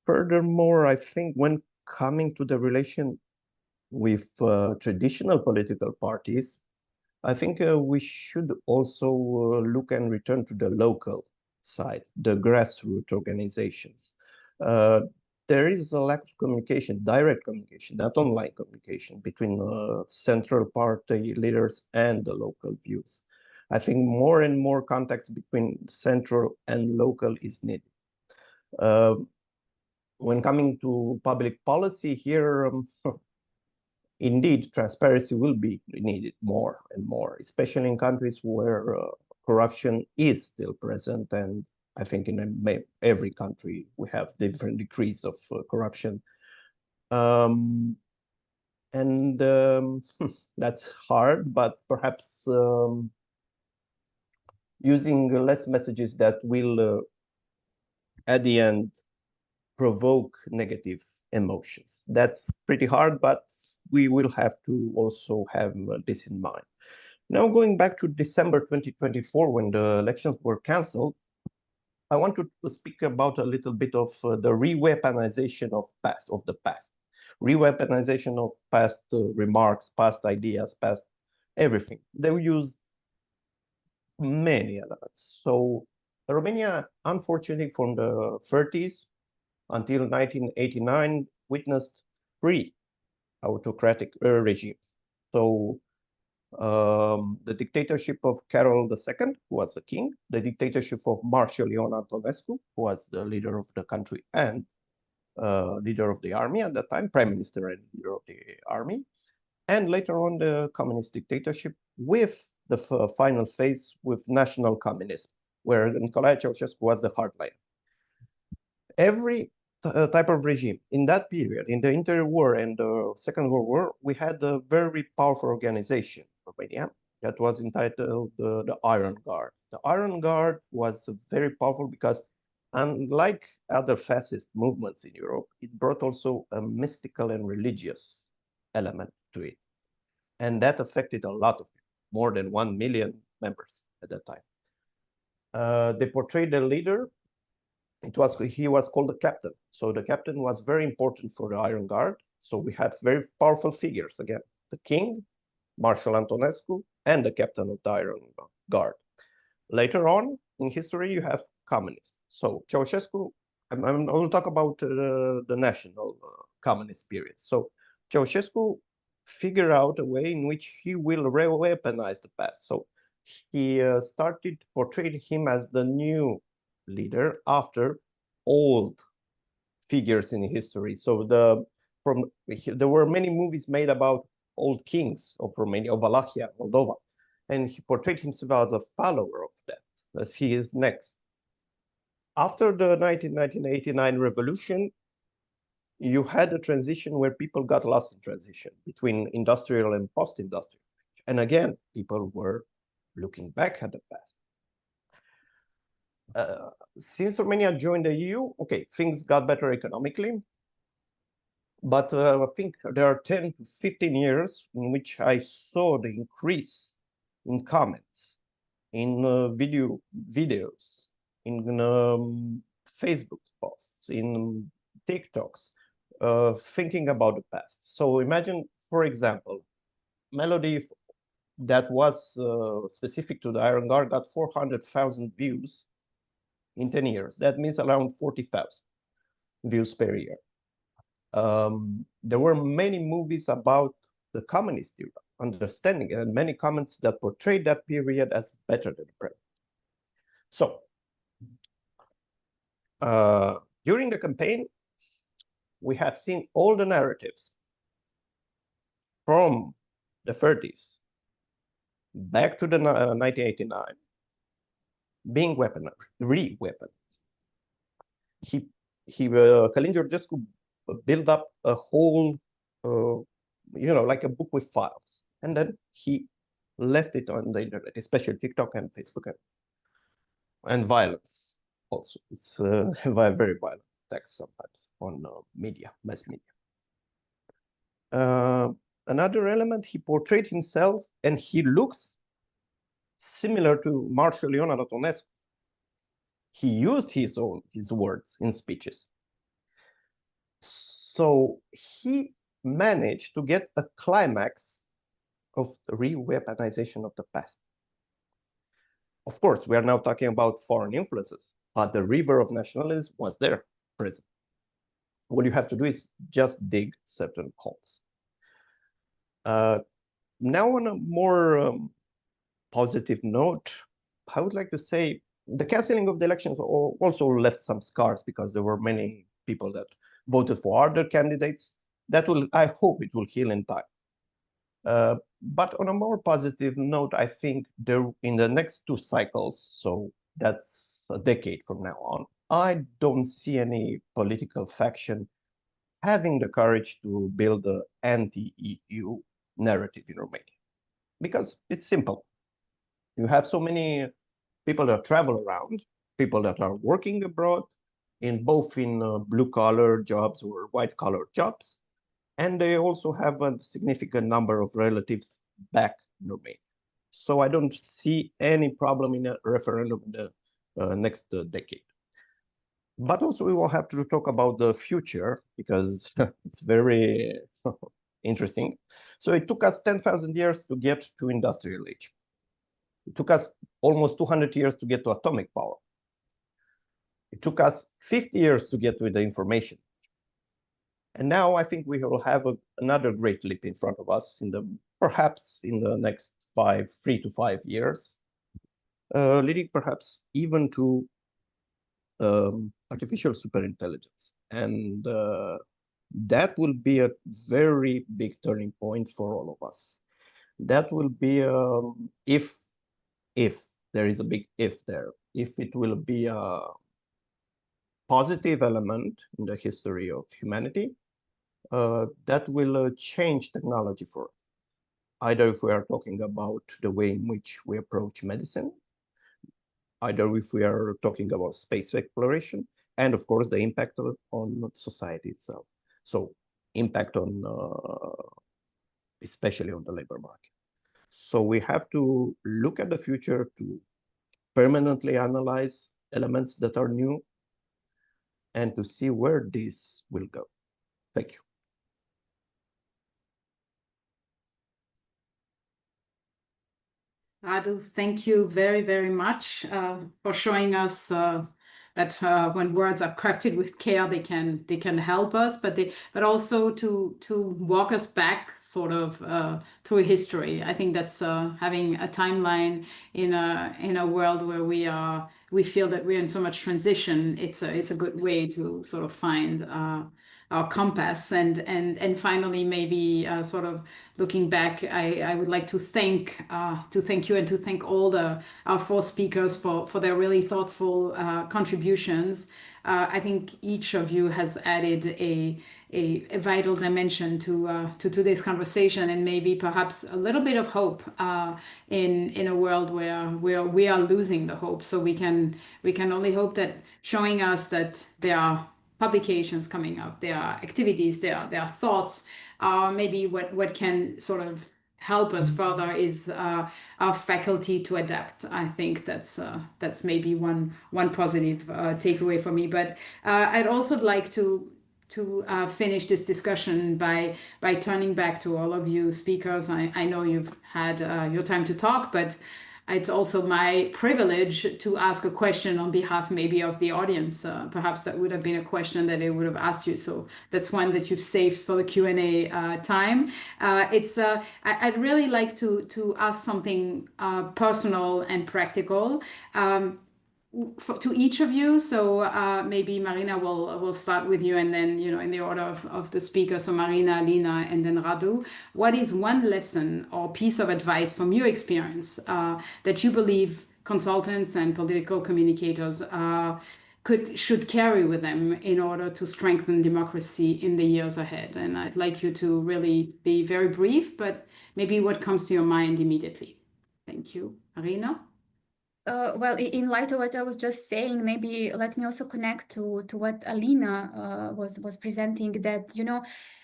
Furthermore, I think when coming to the relation with traditional political parties, I think we should also look and return to the local side, the grassroots organizations. There is a lack of communication, direct communication, not online communication between central party leaders and the local views. I think more and more contacts between central and local is needed. When coming to public policy here, indeed, transparency will be needed more and more, especially in countries where corruption is still present. And I think in every country, we have different degrees of corruption. That's hard, but perhaps using less messages that will, at the end, provoke negative emotions. That's pretty hard, but we will have to also have this in mind. Now, going back to December 2024, when the elections were canceled, I want to speak about a little bit of the re-weaponization of the past. Re-weaponization of past remarks, past ideas, past everything. They were used many elements. So Romania, unfortunately, from the 30s until 1989, witnessed 3 autocratic regimes. So the dictatorship of Carol II, who was the king, the dictatorship of Marshal Ion Antonescu, who was the leader of the country and leader of the army at that time, prime minister and leader of the army, and later on the communist dictatorship with the final phase with national communism, where Nicolae Ceausescu was the hardliner. Every type of regime in that period, in the interwar and the Second World War, we had a very powerful organization in Romania that was entitled the Iron Guard. The Iron Guard was very powerful because, unlike other fascist movements in Europe, it brought also a mystical and religious element to it. And that affected a lot of people, more than 1 million members at that time. They portrayed the leader. He was called the captain. So the captain was very important for the Iron Guard. So we had very powerful figures again, the king, Marshal Antonescu, and the captain of the Iron Guard. Later on in history, you have communism. So Ceausescu, I will talk about the national communist period. So Ceausescu figured out a way in which he will weaponize the past. So he started portraying him as the new leader after old figures in history. So there were many movies made about old kings of Romania, of Wallachia, Moldova, and he portrayed himself as a follower of that, as he is next. After the 1989 revolution, you had a transition where people got lost in transition between industrial and post-industrial. And again, people were looking back at the past. Since Romania joined the EU, okay, things got better economically. But I think there are 10 to 15 years in which I saw the increase in comments, in videos, in Facebook posts, in TikToks, thinking about the past. So imagine, for example, melody that was specific to the Iron Guard got 400,000 views in 10 years. That means around 40,000 views per year. There were many movies about the communist era, understanding, and many comments that portrayed that period as better than the present. So, during the campaign, we have seen all the narratives from the 30s back to the 1989 being re-weaponized. Călin Georgescu built up a whole, like a book with files, and then he left it on the internet, especially TikTok and Facebook, and violence also. It's very violent text sometimes on media, mass media. Another element, he portrayed himself, and he looks similar to Marshal Ion Antonescu. He used his words in speeches. So he managed to get a climax of the re-weaponization of the past. Of course, we are now talking about foreign influences, but the river of nationalism was there, present. What you have to do is just dig certain holes. Now, on a more positive note, I would like to say the canceling of the elections also left some scars, because there were many people that voted for other candidates. I hope it will heal in time. But on a more positive note, I think in the next 2 cycles, so that's a decade from now on, I don't see any political faction having the courage to build an anti-EU narrative in Romania. Because it's simple. You have so many people that travel around, people that are working abroad, both in blue-collar jobs or white-collar jobs, and they also have a significant number of relatives back in Romania. So I don't see any problem in a referendum in the next decade. But also we will have to talk about the future, because it's very interesting. So it took us 10,000 years to get to industrial age. It took us almost 200 years to get to atomic power. It took us 50 years to get to the information. And now I think we will have another great leap in front of us perhaps in the next 3 to 5 years, leading perhaps even to artificial superintelligence. And that will be a very big turning point for all of us. That will be, if there is a big if there, if it will be a positive element in the history of humanity, that will change technology for us. Either if we are talking about the way in which we approach medicine, either if we are talking about space exploration, and of course the impact on society itself. So impact on, especially on the labor market. So we have to look at the future to permanently analyze elements that are new and to see where this will go. Thank you. Radu, thank you very, very much for showing us that when words are crafted with care, they can help us, but also to walk us back sort of through history. I think that's having a timeline in a world where we feel that we're in so much transition. It's a good way to sort of find our compass, and finally maybe sort of looking back, I would like to thank you and to thank all our 4 speakers for their really thoughtful contributions. I think each of you has added a vital dimension to today's conversation, and maybe perhaps a little bit of hope in a world where we are losing the hope. So we can only hope that showing us that there are publications coming up, there are activities, there are thoughts, maybe what can sort of help us further is our faculty to adapt. I think that's maybe one positive takeaway for me. But I'd also like to finish this discussion by turning back to all of you speakers. I know you've had your time to talk, but it's also my privilege to ask a question on behalf maybe of the audience. Perhaps that would have been a question that they would have asked you. So that's one that you've saved for the Q&A time. I'd really like to ask something personal and practical. To each of you, so maybe Marina will start with you, and then in the order of the speaker. So Marina, Alina, and then Radu. What is one lesson or piece of advice from your experience that you believe consultants and political communicators should carry with them in order to strengthen democracy in the years ahead? And I'd like you to really be very brief, but maybe what comes to your mind immediately. Thank you, Marina. Well, in light of what I was just saying, maybe let me also connect to what Alina was presenting, that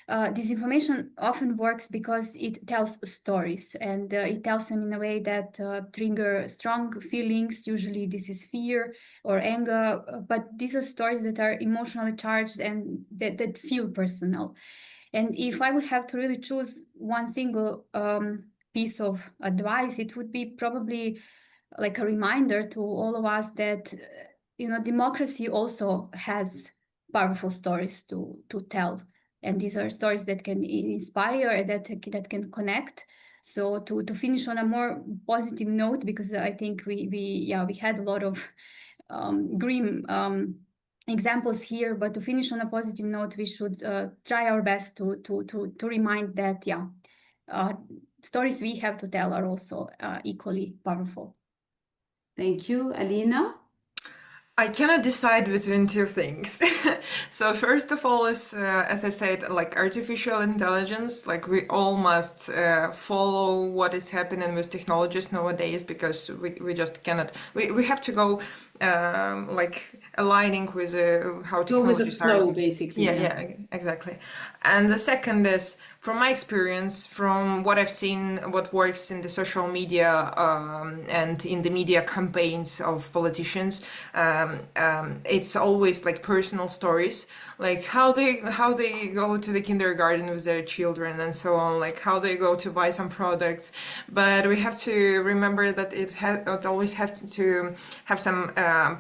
disinformation often works because it tells stories, and it tells them in a way that trigger strong feelings. Usually this is fear or anger, but these are stories that are emotionally charged and that feel personal. And if I would have to really choose one single piece of advice, it would be probably like a reminder to all of us that democracy also has powerful stories to tell, and these are stories that can inspire, that can connect. So to finish on a more positive note, because I think we had a lot of grim examples here, but to finish on a positive note, we should try our best to remind that stories we have to tell are also equally powerful. Thank you. Alina? I cannot decide between 2 things. So first of all is, as I said, like artificial intelligence, like we all must follow what is happening with technologies nowadays, because we just cannot, we have to go like aligning with how technologies go with the flow, basically. Yeah, exactly. And the second is, from my experience, from what I've seen, what works in the social media and in the media campaigns of politicians, it's always like personal stories, like how they go to the kindergarten with their children and so on, like how they go to buy some products. But we have to remember that it always has to have some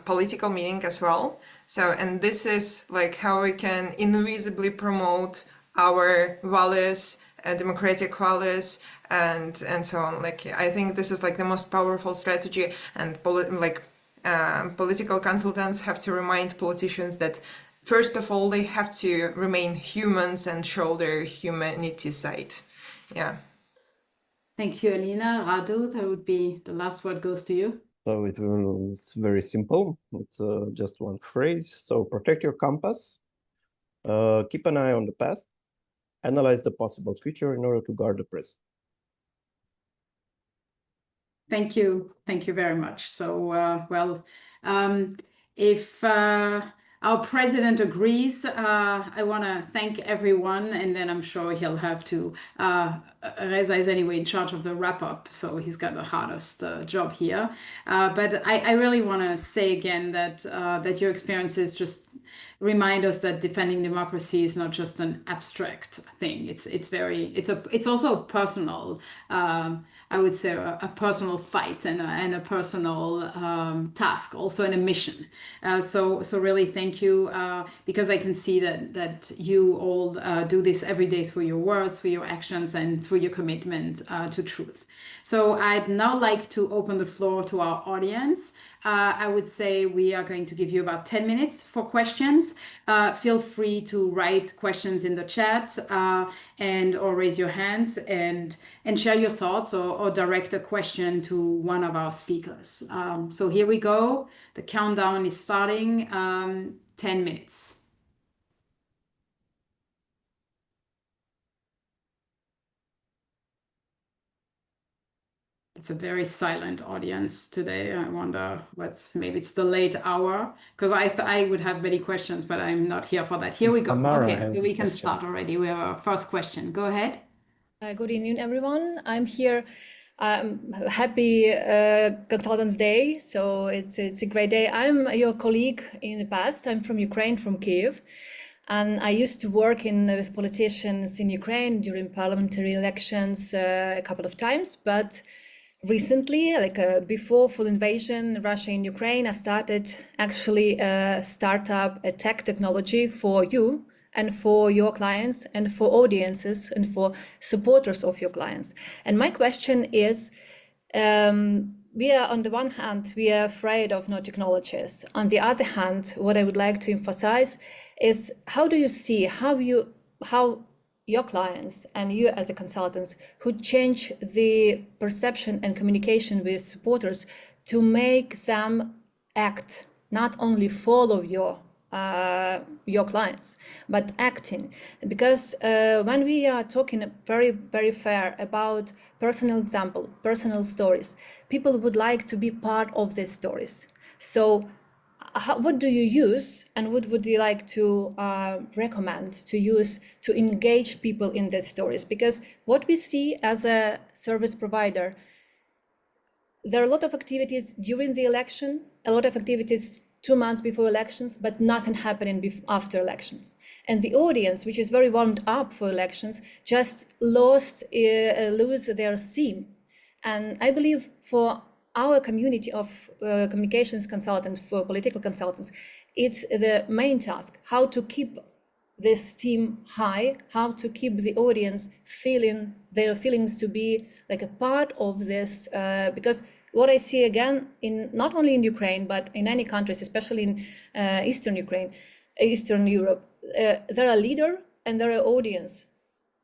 political meaning as well. So, and this is like how we can invisibly promote our values, democratic values, and so on. Like, I think this is like the most powerful strategy, and political consultants have to remind politicians that first of all they have to remain humans and show their humanity side. Yeah. Thank you, Alina. Radu, that would be the last word goes to you. So it was very simple. It's just one phrase. So protect your compass, keep an eye on the past, analyze the possible future in order to guard the present. Thank you. Thank you very much. So, if our president agrees, I want to thank everyone, and then I'm sure he'll have to, Reza is anyway in charge of the wrap-up, so he's got the hardest job here. But I really want to say again that your experiences just remind us that defending democracy is not just an abstract thing. It's also a personal, I would say, a personal fight and a personal task, also in a mission. So really thank you, because I can see that you all do this every day through your words, through your actions, and through your commitment to truth. So I'd now like to open the floor to our audience. I would say we are going to give you about 10 minutes for questions. Feel free to write questions in the chat and or raise your hands and share your thoughts or direct a question to one of our speakers. So here we go. The countdown is starting. 10 minutes. It's a very silent audience today. I wonder maybe it's the late hour, because I would have many questions, but I'm not here for that. Here we go. Tamara Okay, has so a we can question. start already. We have our first question. Go ahead. Good evening, everyone. I'm here. Happy Consultants Day. So it's a great day. I'm your colleague in the past. I'm from Ukraine, from Kiev. And I used to work with politicians in Ukraine during parliamentary elections a couple of times. But recently, before full invasion, Russia in Ukraine, I started actually a startup, a tech technology for you and for your clients and for audiences and for supporters of your clients. And my question is, we are, on the one hand, we are afraid of no technologies. On the other hand, what I would like to emphasize is, how do you see how your clients and you as a consultants could change the perception and communication with supporters to make them act, not only follow your clients, but acting? Because when we are talking very, very fair about personal example, personal stories, people would like to be part of these stories. So what do you use, and what would you like to recommend to use to engage people in these stories? Because what we see as a service provider, there are a lot of activities during the election, a lot of activities 2 months before elections, but nothing happening after elections. And the audience, which is very warmed up for elections, just lose their steam. And I believe for our community of communications consultants, for political consultants, it's the main task, how to keep this steam high, how to keep the audience feeling their feelings to be like a part of this, because what I see again, not only in Ukraine, but in any countries, especially in Eastern Europe, there are leader and there are audience,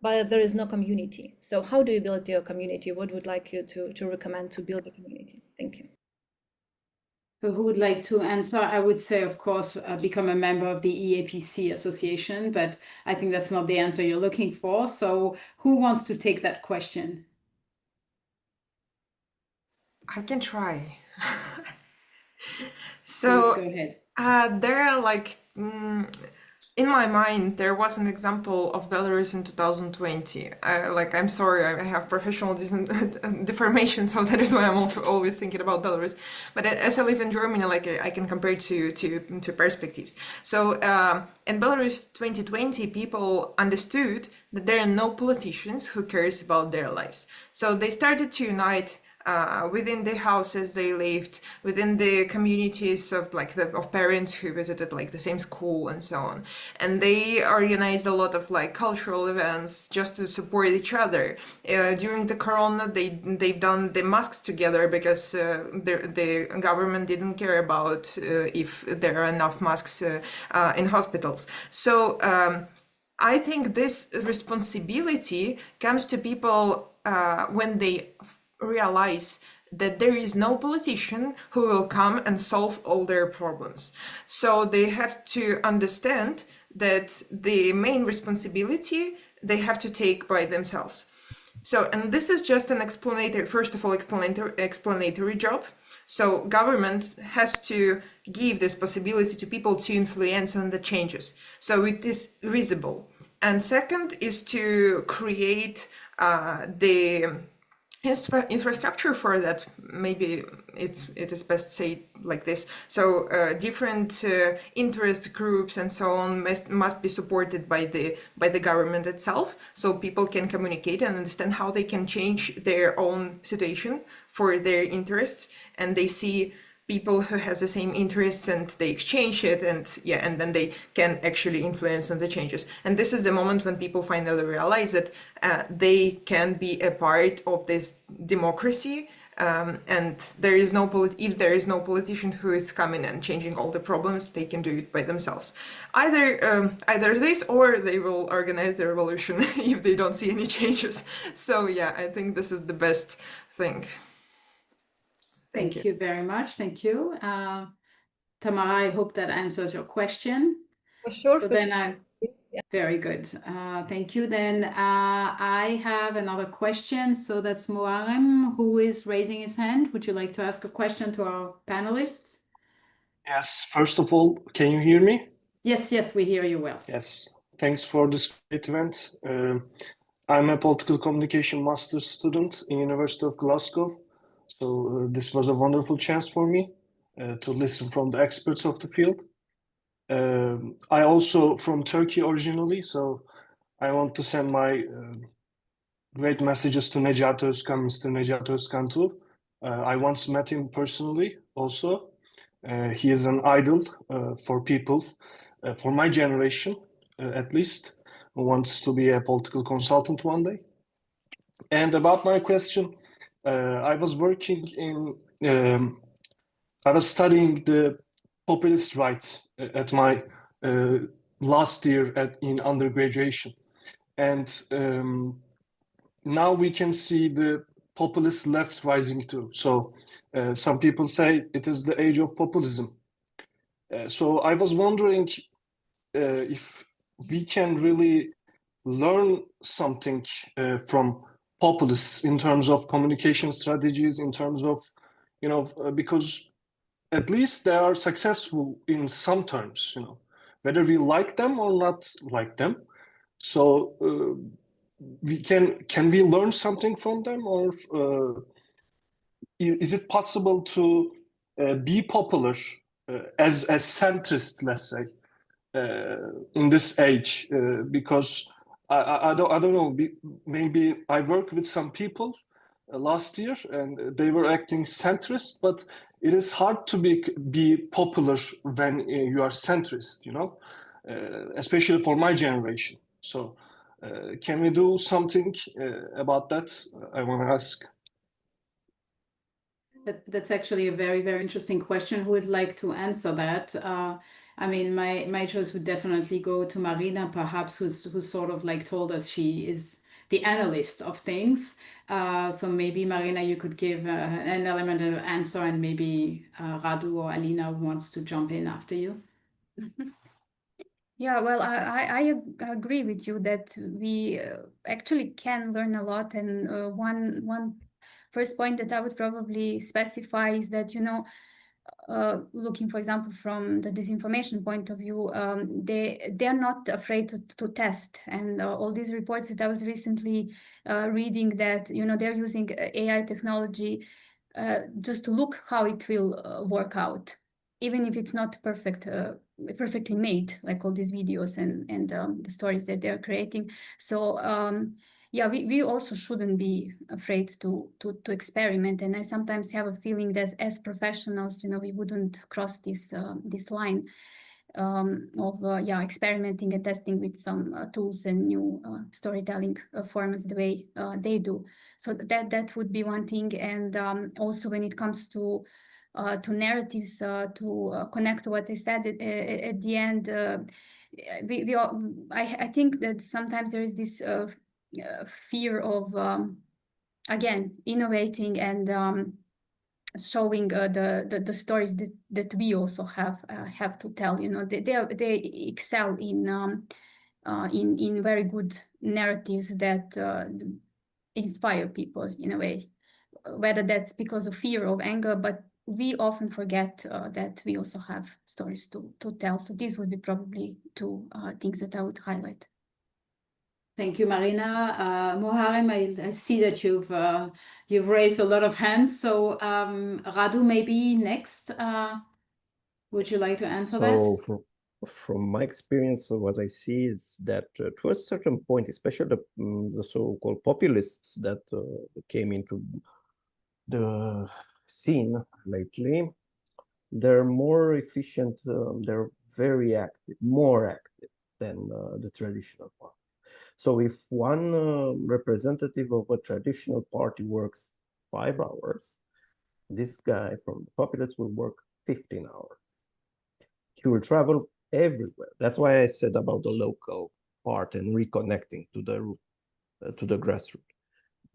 but there is no community. So how do you build your community? What would like you to recommend to build a community? Thank you. So who would like to answer? I would say, of course, become a member of the eapc association, but I think that's not the answer you're looking for. So who wants to take that question? I can try. So please go ahead. There are in my mind, there was an example of Belarus in 2020. I'm sorry, I have professional deformation, so that is why I'm always thinking about Belarus. But as I live in Germany, I can compare to perspectives. So in Belarus 2020, people understood that there are no politicians who cares about their lives. So they started to unite within the houses they lived, within the communities of of parents who visited the same school and so on, and they organized a lot of cultural events just to support each other. During the corona, they've done the masks together because the government didn't care about if there are enough masks in hospitals. So I think this responsibility comes to people when they realize that there is no politician who will come and solve all their problems. So they have to understand that the main responsibility they have to take by themselves. So, and this is just an explanatory job. So government has to give this possibility to people to influence on the changes. So it is visible. And second is to create the infrastructure for that. Maybe it is best say like this. So different interest groups and so on must be supported by the government itself, so people can communicate and understand how they can change their own situation for their interests, and they see people who has the same interests and they exchange it, and then they can actually influence on the changes. And this is the moment when people finally realize that they can be a part of this democracy, and there is if there is no politician who is coming and changing all the problems, they can do it by themselves. Either this, or they will organize the revolution if they don't see any changes. So yeah, I think this is the best thing. Thank you very much. Thank you. Tamara, I hope that answers your question. For sure. So very good. Thank you. Then I have another question. So that's Muharrem, who is raising his hand. Would you like to ask a question to our panelists? Yes, first of all, can you hear me? Yes, we hear you well. Yes, thanks for this great event. I'm a political communication master's student in University of Glasgow. So this was a wonderful chance for me to listen from the experts of the field. I also from Turkey originally, so I want to send my great messages to Necati Özkan, Mr. Necati Özkan too. I once met him personally also. He is an idol for people, for my generation at least, who wants to be a political consultant one day. And about my question, I was studying the populist right at my last year in undergraduation. And now we can see the populist left rising too. So some people say it is the age of populism. So I was wondering if we can really learn something from populists in terms of communication strategies, in terms of, because at least they are successful in some terms, whether we like them or not like them. So can we learn something from them, or is it possible to be popular as a centrist, let's say, in this age? Because I don't know, maybe I worked with some people last year and they were acting centrist, but it is hard to be popular when you are centrist, especially for my generation. So can we do something about that? I want to ask. That's actually a very, very interesting question. Who would like to answer that? I mean, my choice would definitely go to Marina, perhaps, who's sort of told us she is the analyst of things. So maybe Marina, you could give an element of answer, and maybe Radu or Alina wants to jump in after you. Yeah, well, I agree with you that we actually can learn a lot. And one first point that I would probably specify is that, looking, for example, from the disinformation point of view, they're not afraid to test. And all these reports that I was recently reading, that they're using AI technology just to look how it will work out, even if it's not perfectly made, like all these videos and the stories that they're creating. So yeah, we also shouldn't be afraid to experiment. And I sometimes have a feeling that as professionals, we wouldn't cross this line of experimenting and testing with some tools and new storytelling formats the way they do. So that would be one thing. And also when it comes to narratives, to connect to what I said at the end, I think that sometimes there is this fear of again innovating and showing the stories that we also have to tell. They excel in very good narratives that inspire people in a way, whether that's because of fear or anger, but we often forget that we also have stories to tell. So these would be probably two things that I would highlight. Thank you, Marina. Muharrem, I see that you've raised a lot of hands. So Radu, maybe next. Would you like to answer that? So from my experience, what I see is that to a certain point, especially the so-called populists that came into the scene lately, they're more efficient, they're very active, more active than the traditional part. So if one representative of a traditional party works 5 hours, this guy from the populists will work 15 hours. He will travel everywhere. That's why I said about the local part and reconnecting to the root, to the grassroots.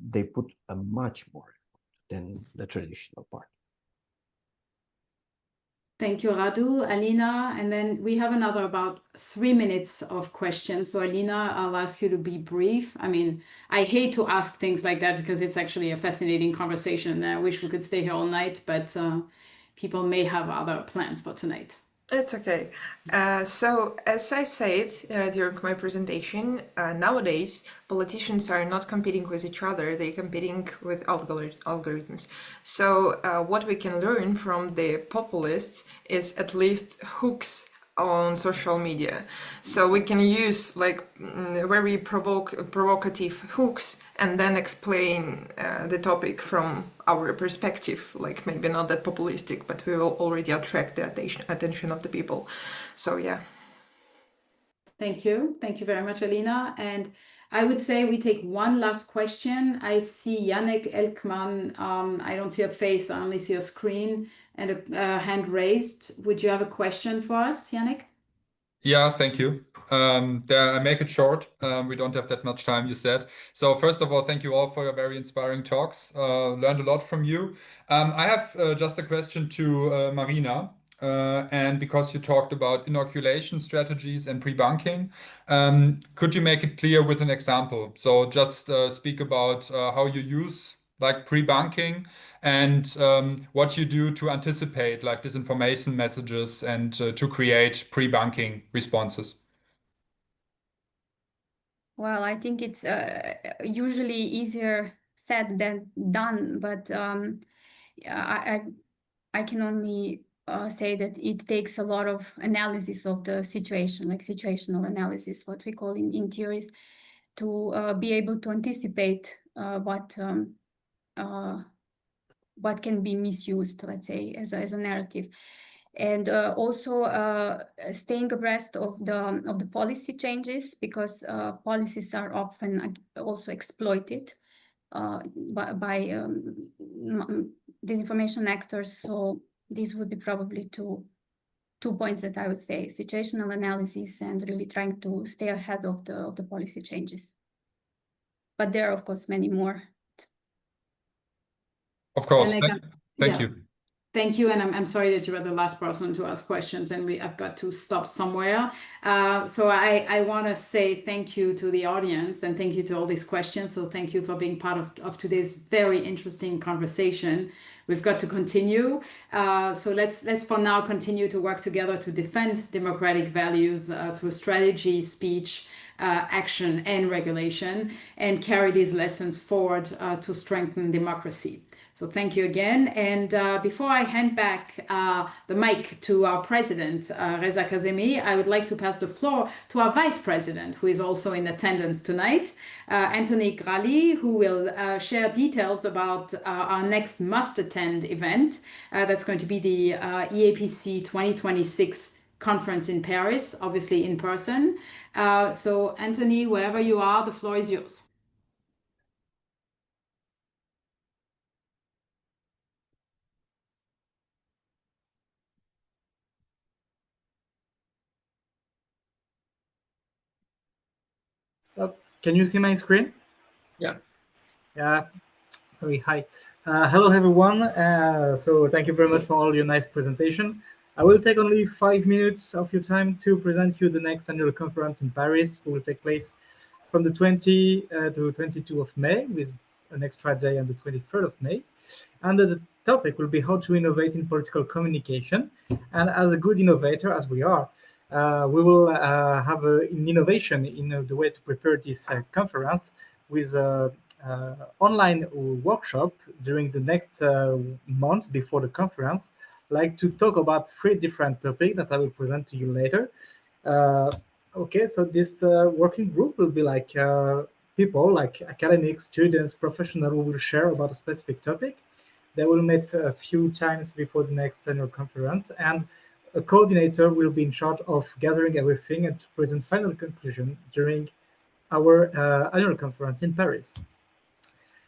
They put a much more effort than the traditional part. Thank you, Radu. Alina, and then we have another about 3 minutes of questions. So Alina, I'll ask you to be brief. I mean, I hate to ask things like that because it's actually a fascinating conversation. I wish we could stay here all night, but people may have other plans for tonight. It's okay. So, as I said during my presentation, nowadays politicians are not competing with each other, they're competing with algorithms. So, what we can learn from the populists is at least hooks on social media. So we can use like very provocative hooks and then explain the topic from our perspective, like maybe not that populistic, but we will already attract the attention of the people. So yeah. Thank you. Thank you very much, Alina. And I would say we take one last question. I see Yannick Elkman. I don't see a face, I only see a screen and a hand raised. Would you have a question for us, Yannick? Yeah, thank you. I make it short. We don't have that much time, you said. So first of all, thank you all for your very inspiring talks. Learned a lot from you. I have just a question to Marina. And because you talked about inoculation strategies and pre-bunking, could you make it clear with an example? So just speak about how you use like pre-bunking and what you do to anticipate like disinformation messages and to create pre-bunking responses. Well, I think it's usually easier said than done, but I can only say that it takes a lot of analysis of the situation, like situational analysis, what we call in theories, to be able to anticipate what can be misused, let's say, as a narrative. And also staying abreast of the policy changes, because policies are often also exploited by disinformation actors. So these would be probably two points that I would say: situational analysis and really trying to stay ahead of the policy changes. But there are, of course, many more. Of course. And Thank you. Thank you, and I'm sorry that you were the last person to ask questions, and I've got to stop somewhere. So I want to say thank you to the audience, and thank you to all these questions. So thank you for being part of today's very interesting conversation. We've got to continue. So let's for now continue to work together to defend democratic values through strategy, speech, action, and regulation, and carry these lessons forward to strengthen democracy. So thank you again. And before I hand back the mic to our president, Reza Kazemi, I would like to pass the floor to our vice president, who is also in attendance tonight, Anthony Grali, who will share details about our next must-attend event. That's going to be the eAPC 2026 conference in Paris, obviously in person. So Anthony, wherever you are, the floor is yours. Can you see my screen? Yeah. Yeah. Sorry. Hi. Hello, everyone. So thank you very much for all your nice presentation. I will take only 5 minutes of your time to present you the next annual conference in Paris, which will take place from the 20 to 22 of May, with an extra day on the 23rd of May. And the topic will be how to innovate in political communication. And as a good innovator, as we are, we will have an innovation in the way to prepare this conference with online workshop during the next months before the conference, like to talk about 3 different topics that I will present to you later. Okay, so this working group will be like people like academics, students, professionals who will share about a specific topic. They will meet a few times before the next annual conference, and a coordinator will be in charge of gathering everything and to present final conclusion during our annual conference in Paris.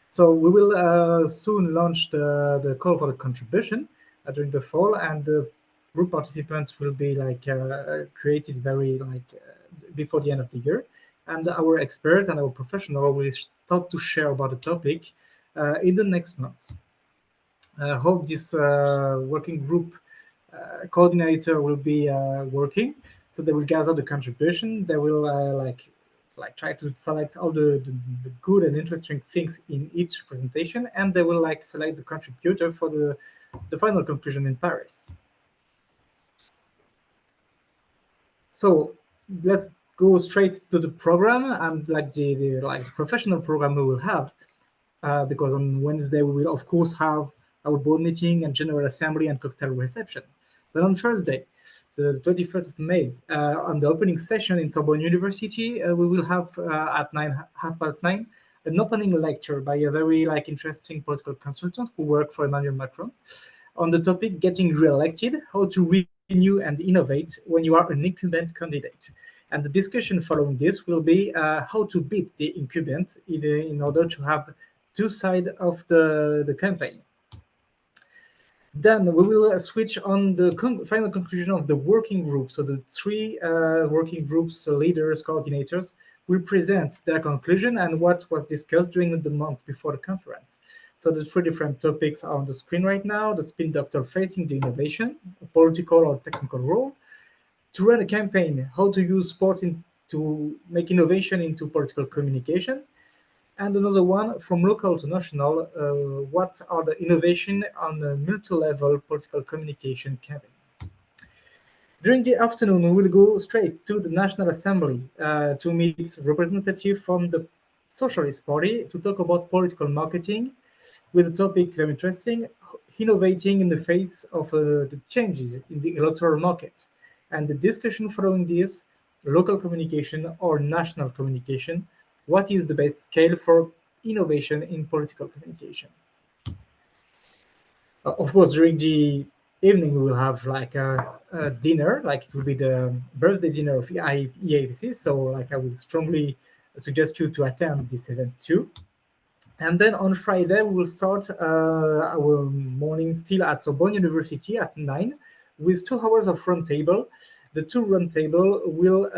So we will soon launch the call for the contribution during the fall, and the group participants will be like created very before the end of the year. And our expert and our professional will start to share about the topic in the next months. I hope this working group coordinator will be working. So they will gather the contribution. They will try to select all the good and interesting things in each presentation, and they will select the contributor for the final conclusion in Paris. So let's go straight to the program and the professional program we will have, because on Wednesday we will of course have our board meeting and general assembly and cocktail reception. But on Thursday, the 21st of May, on the opening session in Sorbonne University, we will have at 9:30, an opening lecture by a very interesting political consultant who worked for Emmanuel Macron on the topic getting re-elected, how to renew and innovate when you are an incumbent candidate. And the discussion following this will be how to beat the incumbent in order to have 2 sides of the campaign. Then we will switch on the final conclusion of the working group. So the 3 working groups, leaders, coordinators, will present their conclusion and what was discussed during the months before the conference. So the 3 different topics are on the screen right now: the spin doctor facing the innovation, a political or technical role; to run a campaign, how to use sports to make innovation into political communication; and another one, from local to national, what are the innovation on a multi-level political communication campaign. During the afternoon, we will go straight to the National Assembly to meet representatives from the Socialist Party to talk about political marketing, with a topic very interesting: innovating in the face of the changes in the electoral market. And the discussion following this: local communication or national communication, what is the best scale for innovation in political communication? Of course, during the evening, we will have a dinner, it will be the birthday dinner of eAPC. So I would strongly suggest you to attend this event too. And then on Friday, we will start our morning still at Sorbonne University at 9 with 2 hours of roundtable. The 2 roundtable will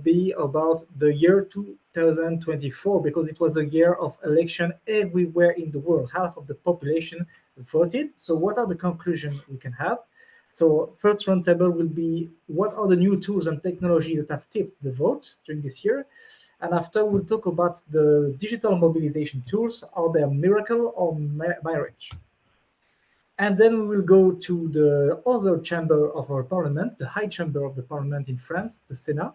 be about the year 2024, because it was a year of election everywhere in the world. Half of the population voted. So what are the conclusions we can have? So first roundtable will be what are the new tools and technology that have tipped the vote during this year? And after we'll talk about the digital mobilization tools. Are they a miracle or marriage? And then we will go to the other chamber of our parliament, the high chamber of the parliament in France, the Senate,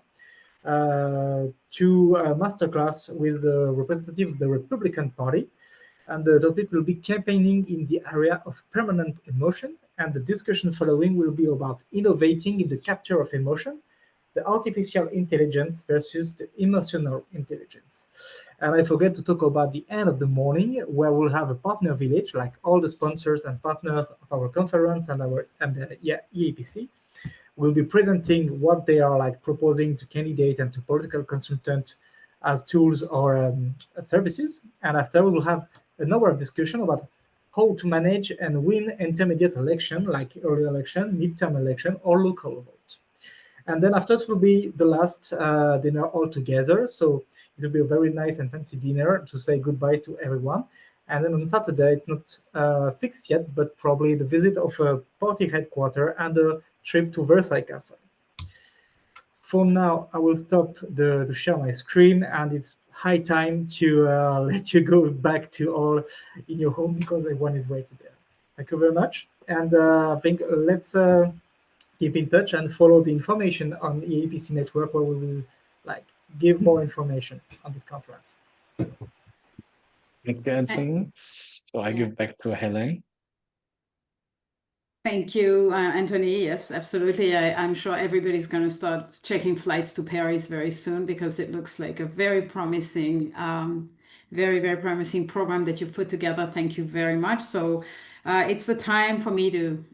to a masterclass with the representative of the Republican Party. And the topic will be campaigning in the area of permanent emotion. And the discussion following will be about innovating in the capture of emotion, the artificial intelligence versus the emotional intelligence. And I forget to talk about the end of the morning, where we'll have a partner village, like all the sponsors and partners of our conference and the eAPC will be presenting what they are like proposing to candidate and to political consultant as tools or services. And after we will have an hour of discussion about how to manage and win intermediate election, like early election, midterm election, or local vote. And then after it will be the last dinner all together. So it will be a very nice and fancy dinner to say goodbye to everyone. And then on Saturday, it's not fixed yet, but probably the visit of a party headquarters and a trip to Versailles Castle. For now, I will stop to share my screen, and it's high time to let you go back to all in your home because everyone is waiting there. Thank you very much. And I think let's keep in touch and follow the information on the eAPC network, where we will give more information on this conference. Thank you, Anthony. So I give back to Helen. Thank you, Anthony. Yes, absolutely. I'm sure everybody's going to start checking flights to Paris very soon, because it looks like a very promising, very, very promising program that you've put together. Thank you very much. So it's the time for me to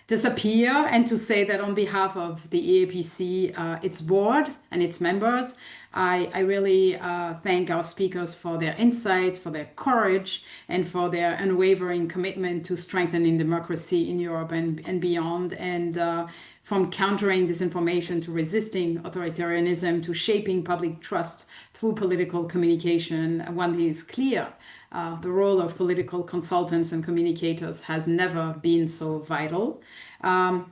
disappear and to say that on behalf of the eAPC, its board and its members, I really thank our speakers for their insights, for their courage, and for their unwavering commitment to strengthening democracy in Europe and beyond. And from countering disinformation to resisting authoritarianism to shaping public trust through political communication, one thing is clear. The role of political consultants and communicators has never been so vital.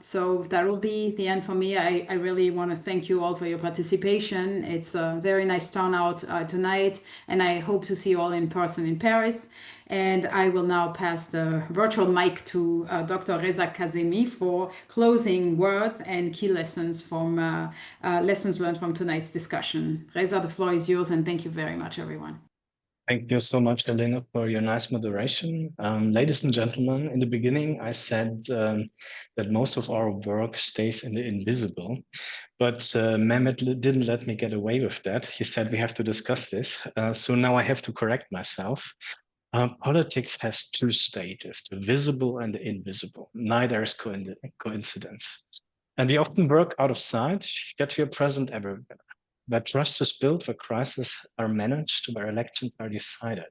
So that will be the end for me. I really want to thank you all for your participation. It's a very nice turnout tonight, and I hope to see you all in person in Paris. And I will now pass the virtual mic to Dr. Reza Kazemi for closing words and key lessons from lessons learned from tonight's discussion. Reza, the floor is yours, and thank you very much, everyone. Thank you so much, Helena, for your nice moderation. Ladies and gentlemen, in the beginning, I said that most of our work stays in the invisible, but Mehmet didn't let me get away with that. He said we have to discuss this. So now I have to correct myself. Politics has two stages, the visible and the invisible. Neither is coincidence. And we often work out of sight, yet we are present everywhere. Where trust is built, where crises are managed, where elections are decided.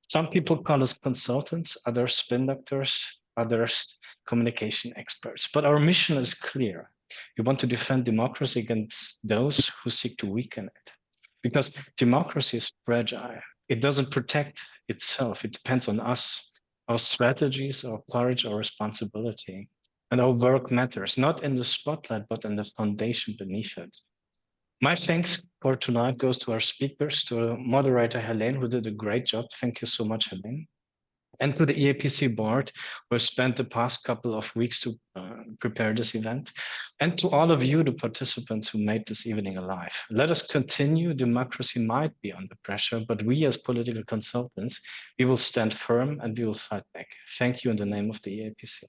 Some people call us consultants, others spin doctors, others communication experts. But our mission is clear. We want to defend democracy against those who seek to weaken it. Because democracy is fragile. It doesn't protect itself. It depends on us, our strategies, our courage, our responsibility. And our work matters, not in the spotlight, but in the foundation beneath it. My thanks for tonight goes to our speakers, to moderator Helene, who did a great job. Thank you so much, Helene. And to the eAPC board, who spent the past couple of weeks to prepare this event. And to all of you, the participants who made this evening alive. Let us continue. Democracy might be under pressure, but we as political consultants, we will stand firm and we will fight back. Thank you in the name of the eAPC.